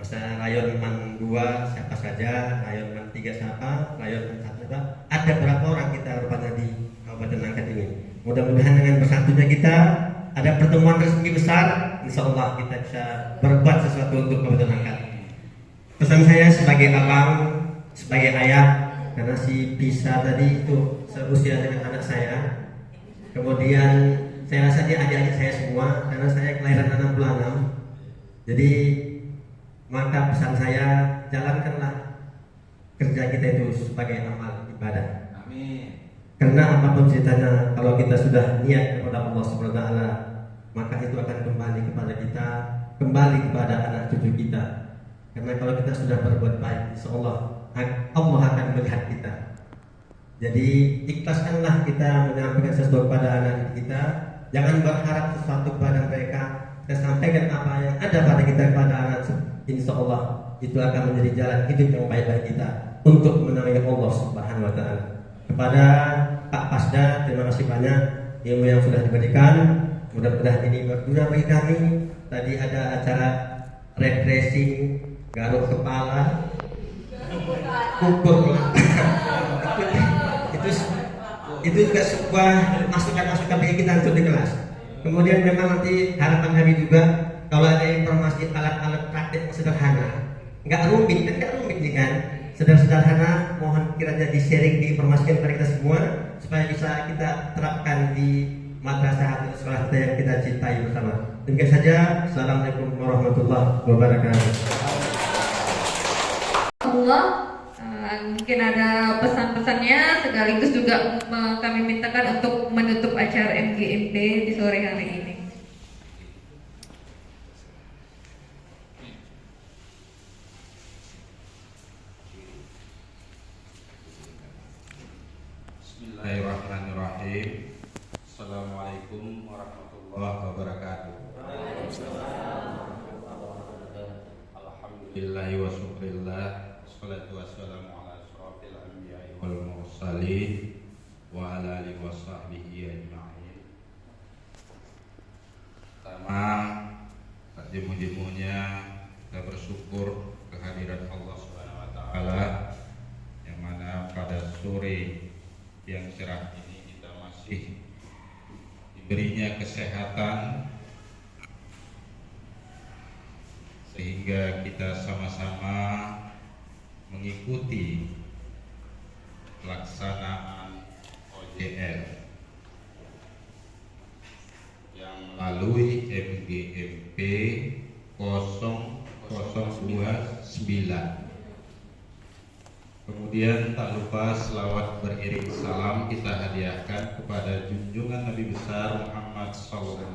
Masa rayonman 2 siapa saja, rayonman 3 siapa, rayonman 1 siapa. Ada berapa orang kita rupanya di Kabupaten Langkat ini. Mudah-mudahan dengan bersatunya kita ada pertemuan resmi besar, insya Allah kita bisa berbuat sesuatu untuk Kabupaten Langkat. Pesan saya sebagai abang, sebagai ayah, karena si Pisa tadi itu seusia dengan anak saya. Kemudian saya rasa dia adik-adik saya semua, karena saya kelahiran 66. Jadi maka pesan saya, jalankanlah kerja kita itu sebagai amal ibadah. Amin. Karena apapun ceritanya, kalau kita sudah niat kepada Allah Subhanahu wa taala, maka itu akan kembali kepada kita, kembali kepada anak cucu kita. Karena kalau kita sudah berbuat baik, insyaallah Allah akan melihat kita. Jadi ikhlaskanlah kita menyampaikan sesuatu kepada anak kita. Jangan berharap sesuatu kepada mereka. Kita sampaikan apa yang ada pada kita kepada anak. Insyaallah itu akan menjadi jalan hidup yang baik bagi kita untuk menaungi Allah Subhanahu wa taala. Kepada Pak Pasda, terima kasih banyak ilmu yang sudah diberikan. Mudah-mudahan ini berguna bagi kami. Tadi ada acara refreshing, garuk kepala, kukur. itu juga sebuah masukan-masukan bagi kita untuk di kelas. Kemudian memang nanti harapan kami juga kalau ada informasi alat-alat praktik yang sederhana, nggak rumit nih kan, sederhana, mohon kiranya di-sharing, diinformasikan kepada kita semua supaya bisa kita terapkan di madrasah atau sekolah kita yang kita cintai bersama. Demikian saja. Assalamualaikum warahmatullahi wabarakatuh. Allah, mungkin ada pesan-pesannya, sekaligus juga kami mintakan untuk menutup acara MGMP di sore hari ini. Bismillahirrahmanirrahim. Assalamualaikum warahmatullahi wabarakatuh. Alhamdulillahi wa syukrillah, wassalatu wassalamu ala asyrafil anbiya'i wal mursalin wa ala alihi wa sahbihi ajma'in. Pertama, jemuh-jemuhnya kita bersyukur kehadiran Allah Subhanahu wa taala yang mana pada sore yang cerah ini kita masih diberinya kesehatan sehingga kita sama-sama mengikuti pelaksanaan OJL yang melalui MGMP 0029. Kemudian tak lupa selawat beriring salam kita hadiahkan kepada junjungan Nabi besar Muhammad SAW.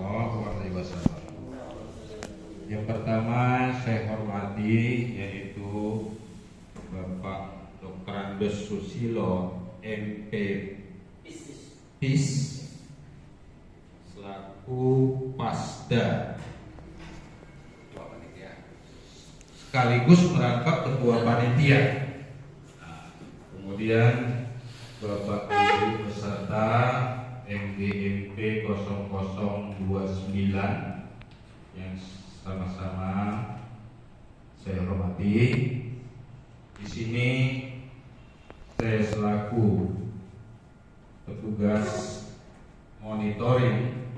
Yang pertama saya hormati yaitu Bapak Dr. Andes Susilo MP PIS selaku Pasda sekaligus merangkap ketua panitia. Nah, kemudian Bapak Ibu peserta MGMP 0029 yang sama-sama saya hormati. Di sini saya selaku petugas monitoring,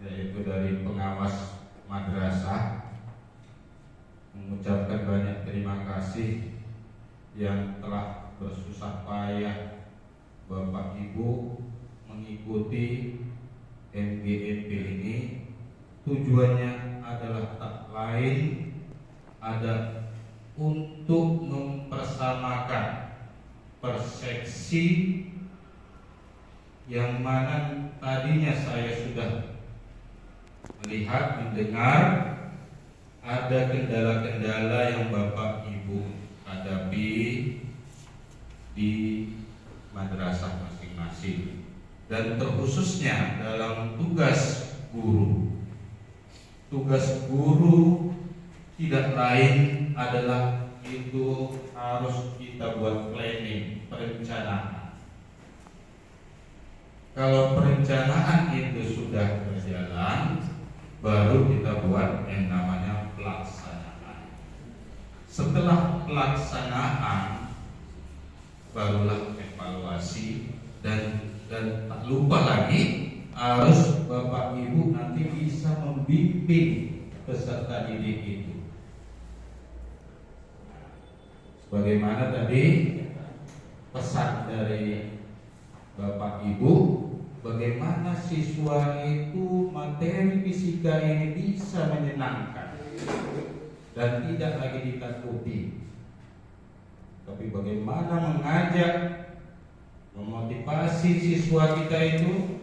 yaitu dari pengawas madrasah, mengucapkan banyak terima kasih yang telah bersusah payah Bapak Ibu mengikuti MGMP ini. Tujuannya adalah tak lain ada untuk mempersamakan persepsi yang mana tadinya saya sudah melihat, mendengar ada kendala-kendala yang Bapak Ibu hadapi di madrasah masing-masing, dan terkhususnya dalam tugas guru. Tugas guru tidak lain adalah itu harus kita buat planning, perencanaan. Kalau perencanaan itu sudah berjalan, baru kita buat yang namanya pelaksanaan. Setelah pelaksanaan, barulah evaluasi, dan tak lupa lagi harus Bapak Ibu nanti bisa membimbing peserta didik itu. Sebagaimana tadi pesan dari Bapak Ibu, bagaimana siswa itu materi fisika ini bisa menyenangkan dan tidak lagi ditakuti, tapi bagaimana mengajak, memotivasi siswa kita itu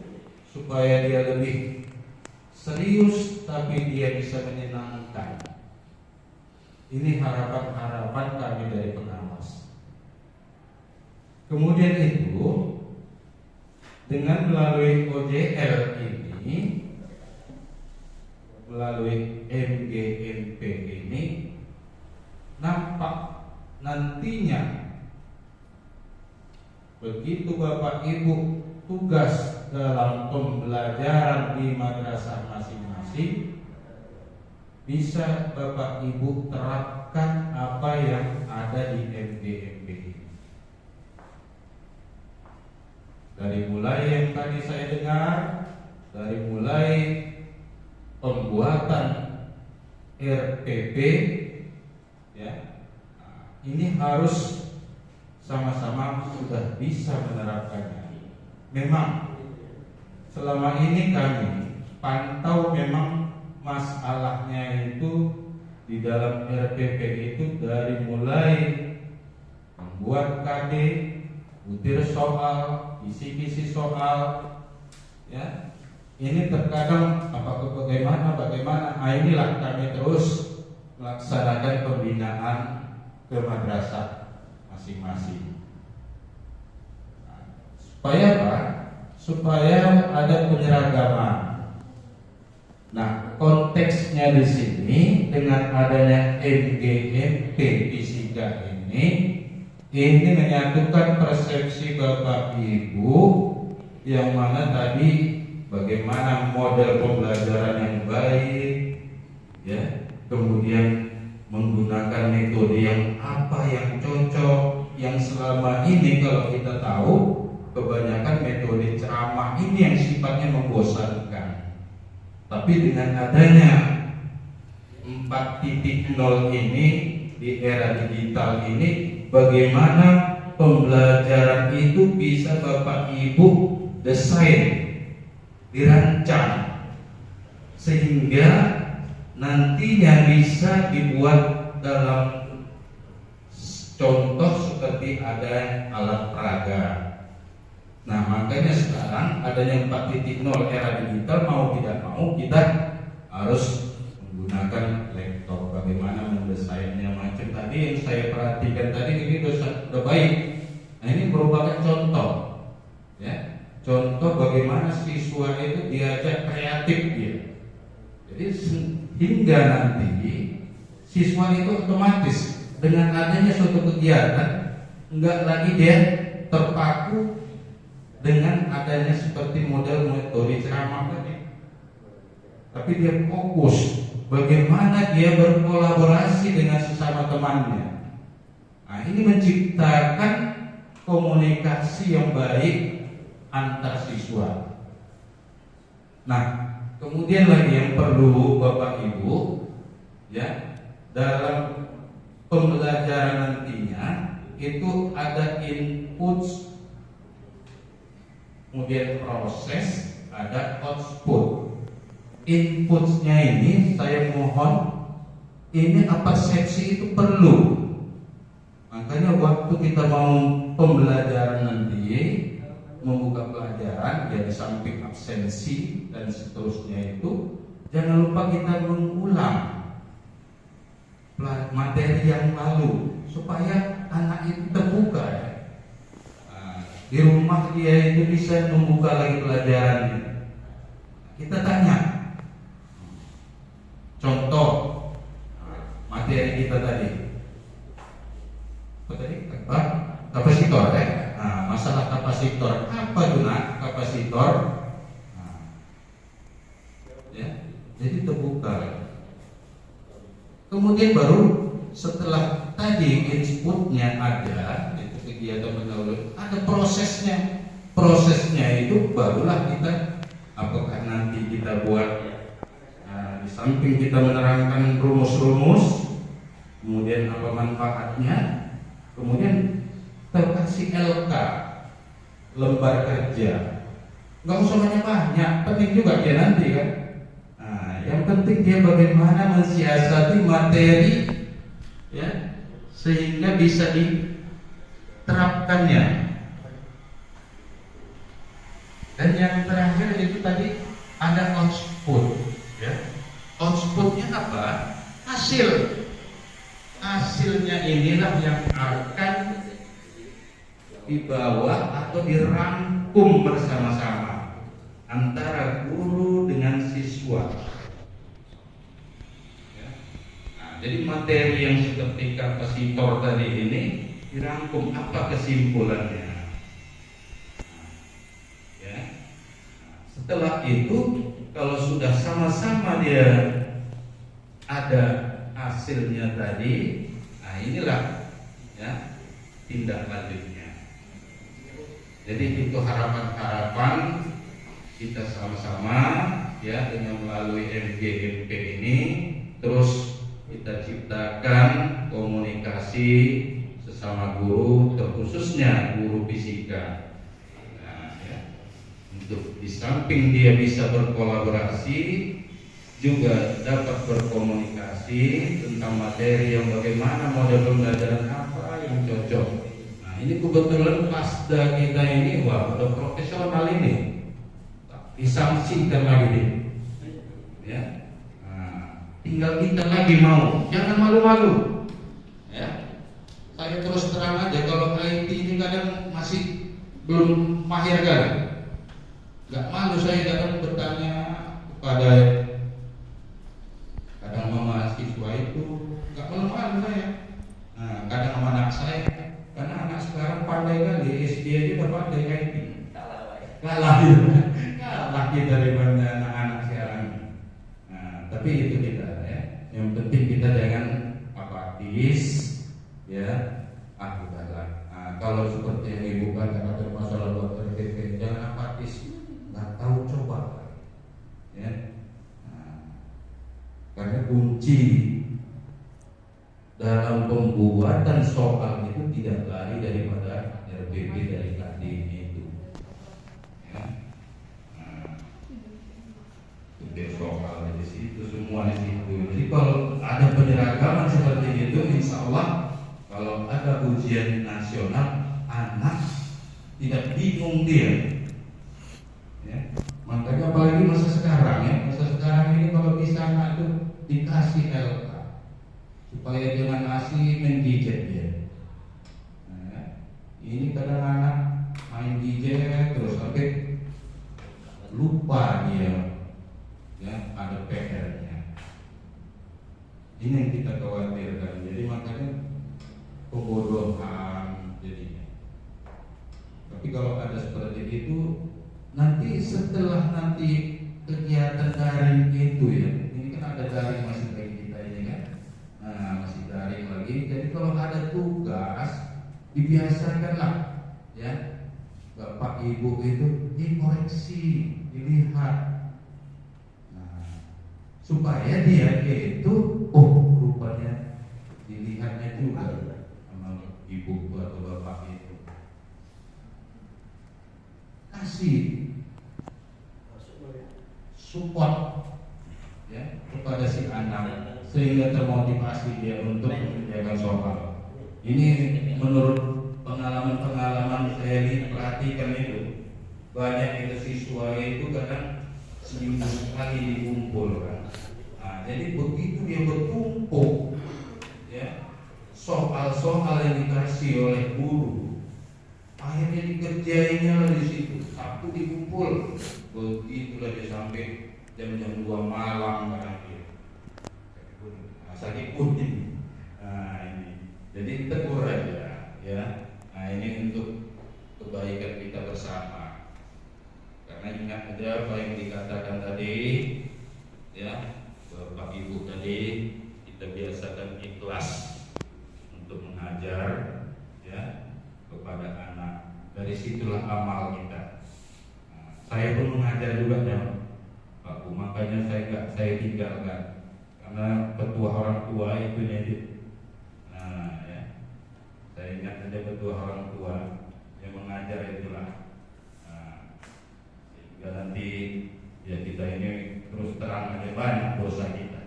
supaya dia lebih serius tapi dia bisa menyenangkan. Ini harapan-harapan kami dari pengawas. Kemudian itu dengan melalui OJL ini, melalui MGMP ini, nampak nantinya begitu Bapak Ibu tugas dalam pembelajaran di madrasah masing-masing, bisa Bapak Ibu terapkan apa yang ada di MGMP ini. Dari mulai yang tadi saya dengar, dari mulai pembuatan RPP, ya, ini harus sama-sama sudah bisa menerapkannya. Memang selama ini kami pantau, memang masalahnya itu di dalam RPP itu dari mulai membuat KD, butir soal, kisi-kisi soal, ya, ini terkadang bagaimana. Nah, inilah kami terus melaksanakan pembinaan ke madrasah masing-masing. Supaya apa? Supaya ada penyeragaman. Nah, konteksnya di sini dengan adanya MGMP fisika ini menyatukan persepsi Bapak Ibu yang mana tadi bagaimana model pembelajaran yang baik, ya, kemudian menggunakan metode yang apa yang cocok, yang selama ini kalau kita tahu kebanyakan metode ceramah ini yang sifatnya membosankan. Tapi dengan adanya 4.0 ini di era digital ini, bagaimana pembelajaran itu bisa Bapak Ibu desain, dirancang sehingga nantinya bisa dibuat dalam contoh seperti ada alat peraga. Nah, makanya sekarang adanya 4.0 era digital, mau tidak mau kita harus menggunakan laptop. Bagaimana mendesainnya macam tadi yang saya perhatikan tadi, ini udah baik. Nah, ini merupakan contoh, ya, contoh bagaimana siswa itu diajak kreatif dia. Jadi hingga nanti siswa itu otomatis dengan adanya suatu kegiatan enggak lagi dia terpaku dengan adanya seperti model metode ceramah tadi, tapi dia fokus bagaimana dia berkolaborasi dengan sesama temannya. Nah, ini menciptakan komunikasi yang baik antar siswa. Nah, kemudian lagi yang perlu Bapak Ibu, ya, dalam pembelajaran nantinya itu ada input, kemudian proses, ada output. Inputnya ini saya mohon ini persepsi itu perlu. Makanya waktu kita mau pembelajaran nanti membuka pelajaran, ya di samping absensi dan seterusnya itu jangan lupa kita mengulang materi yang lalu supaya anak itu terbuka, ya. Di rumah dia itu bisa membuka lagi pelajarannya. Kita tanya, contoh materi kita tadi, apa tadi? Kapasitor, ya. Nah, masalah kapasitor, apa itu nak kapasitor? Nah, ya, jadi terbuka. Kemudian baru setelah tadi inputnya ada, itu kegiatan pendahuluan, ada prosesnya. Prosesnya itu barulah kita, apakah nanti kita buat, di samping kita menerangkan rumus-rumus, kemudian apa manfaatnya, kemudian terkasih LK, lembar kerja. Nggak usah banyak-banyak, penting juga dia nanti kan. Nah, yang penting dia bagaimana mensiasati materi, ya, sehingga bisa diterapkannya. Dan yang terakhir itu tadi ada output, ya. Outputnya apa? Hasil. Hasilnya inilah yang akan dibawa atau dirangkum bersama-sama antara guru dengan siswa. Nah, jadi materi yang seperti kapasitor tadi ini dirangkum, apa kesimpulannya? Ya. Setelah itu, kalau sudah sama-sama dia ada hasilnya tadi, nah inilah, ya, tindak lanjutnya. Jadi itu harapan-harapan kita sama-sama, ya, dengan melalui MGMP ini terus kita ciptakan komunikasi sesama guru, terkhususnya guru fisika. Nah, ya, untuk di samping dia bisa berkolaborasi, juga dapat berkomunikasi tentang materi yang bagaimana, model pembelajaran apa yang cocok. Ini kebetulan pasda kita ini, wah, udah profesional ini, disangsikan lagi nih, ya. Nah, tinggal kita lagi mau, jangan malu-malu, ya. Saya terus terang aja, kalau IT ini kadang masih belum mahir kan, nggak malu saya kadang bertanya kepada mahasiswa itu, nggak malu-malu saya. Nah, kadang sama anak saya, karena anak sekarang pandai kali, SD aja udah pandai IT. Kalah kita daripada anak-anak sekarang. Nah, tapi itu kita, ya. Yang penting kita jangan apatis, ya. Udahlah. Nah, kalau seperti yang ibu katakan ada masalah dokter TP, jangan apatis, nggak tahu coba, ya. Nah, karena kunci dalam pembuatan soal itu tidak lari daripada RBB dari tadi itu, ya. Nah, itu soal di situ, semua di situ. Jadi kalau ada penyeragaman seperti itu, insya Allah kalau ada ujian nasional, anak tidak bingung dia, ya. Makanya apalagi masa sekarang, ya, masa sekarang ini kalau bisa anak itu dikasih LK supaya jangan ngasih main gadget dia. Nah, Ini kadang anak main gadget terus sampai lupa dia ya ada PR-nya. Ini yang kita khawatirkan. Jadi makanya pembodohan jadinya. Tapi kalau ada seperti itu, nanti setelah nanti kegiatan daring itu ya, ini kan ada daring masih bagi kita ini kan, nah masih daring lagi. Jadi kalau ada tugas dibiasakanlah ya, bapak ibu itu dikoreksi, dilihat, nah, supaya dia itu oh rupanya dilihatnya juga sama ibu atau bapak itu. Kasih support ya kepada si anak sehingga termotivasi dia untuk mengerjakan soal. Ini menurut pengalaman saya perhatikan itu banyak itu siswa itu kadang seminggu sekali dikumpulkan. Nah, jadi begitu dia bertumpuk ya soal-soal yang dikasih oleh guru, akhirnya dikerjainnya di situ. Sabtu dikumpul, begitulah dia sampai jam-jam 2 malam kadang dia. Sakit putih. Nah ini, jadi tegur aja, ya. Nah ini untuk kebaikan kita bersama. Karena ingat aja apa yang dikatakan tadi, ya, Bapak Ibu tadi kita biasakan ikhlas untuk mengajar, ya, kepada anak. Dari situlah amal kita. Nah, saya pun mengajar juga ya, Pak Bu. Makanya saya tinggalkan. Karena ketua orang tua itu jadi, nah ya, saya ingat ada ketua orang tua yang mengajar itulah, nah, sehingga nanti ya kita ini terus terang ada banyak dosa kita,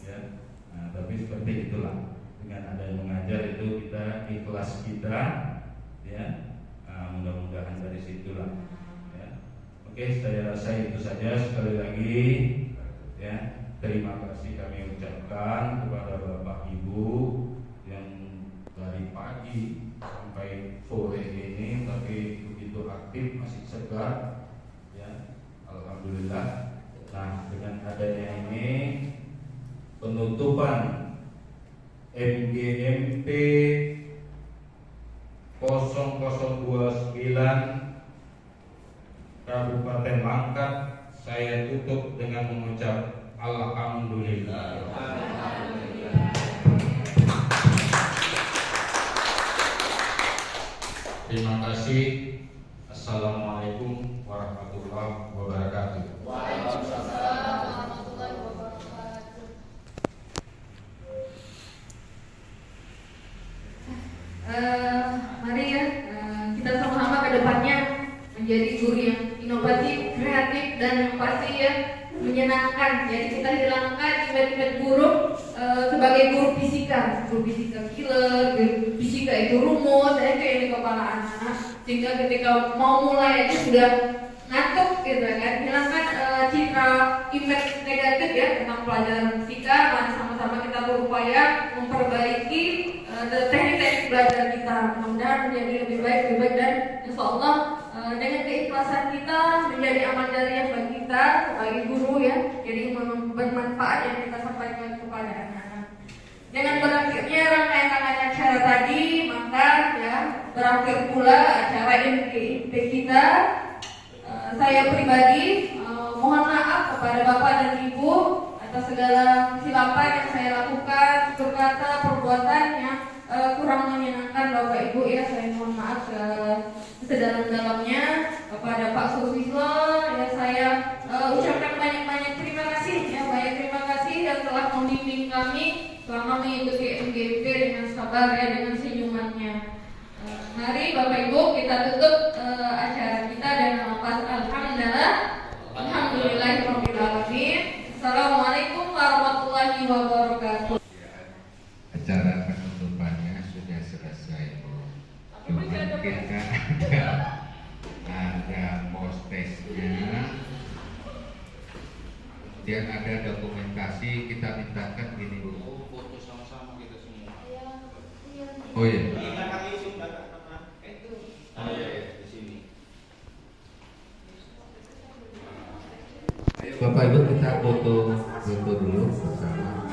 ya, nah, tapi seperti itulah dengan ada yang mengajar itu kita ikhlas kita, ya, nah, mudah-mudahan dari situlah, ya. Oke, saya rasa itu saja. Sekali lagi, ya. Terima kasih kami ucapkan kepada Bapak Ibu yang dari pagi sampai sore ini tapi begitu aktif, masih segar, ya, alhamdulillah. Nah, dengan adanya ini penutupan MGMP 0029 Kabupaten Langkat saya tutup dengan mengucap alhamdulillah. Terima kasih. Assalamualaikum warahmatullahi wabarakatuh. Waalaikumsalam warahmatullahi wabarakatuh. Mari ya, kita sama-sama ke depannya menjadi guru yang inovatif, kreatif, dan yang pasti ya menyenangkan. Jadi kita hilangkan image-image buruk sebagai guru fisika killer, guru fisika itu rumus, dan itu yang di kepala anak, sehingga ketika mau mulai itu sudah ngantuk gitu kan. Hilangkan citra image negatif ya tentang pelajaran fisika. Mari sama-sama kita berupaya memperbaiki teknik-teknik belajar kita, mudah-mudahan menjadi lebih baik dan insya Allah dengan keikhlasan kita menjadi amal jariah bagi kita sebagai guru ya, jadi bermanfaat yang kita sampaikan kepada anak-anak. Dengan berakhirnya rangkaian acara tadi, maka ya berakhir pula acara MGMP kita. Saya pribadi mohon maaf kepada Bapak dan Ibu atas segala kesilapan yang saya lakukan, berkata perbuatan yang kurang menyenangkan Bapak Ibu ya. Saya mohon maaf sedalam-dalamnya. Kepada Pak Susilo ya saya ucapkan banyak-banyak terima kasih ya, banyak terima kasih yang telah membimbing kami selama mengikuti MGMP dengan sabar ya, dengan senyumannya. Mari Bapak Ibu kita tutup acara kita dengan lafaz alhamdulillahirabbil alamin. Assalamualaikum warahmatullahi wabarakatuh. Acara penutupannya sudah selesai, Bu. Cuma kita ada post-testnya, kemudian ada dokumentasi. Kita mintakan gini, Bu. Foto sama-sama kita semua. Oh iya. Bapak Ibu kita foto dulu bersama.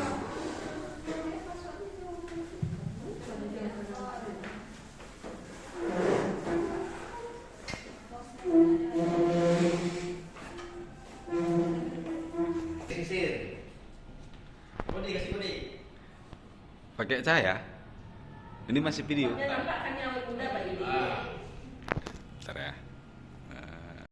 Pakai cahaya? Ini masih video. Nampak kan yang muda Pak Yudi. Bentar ya.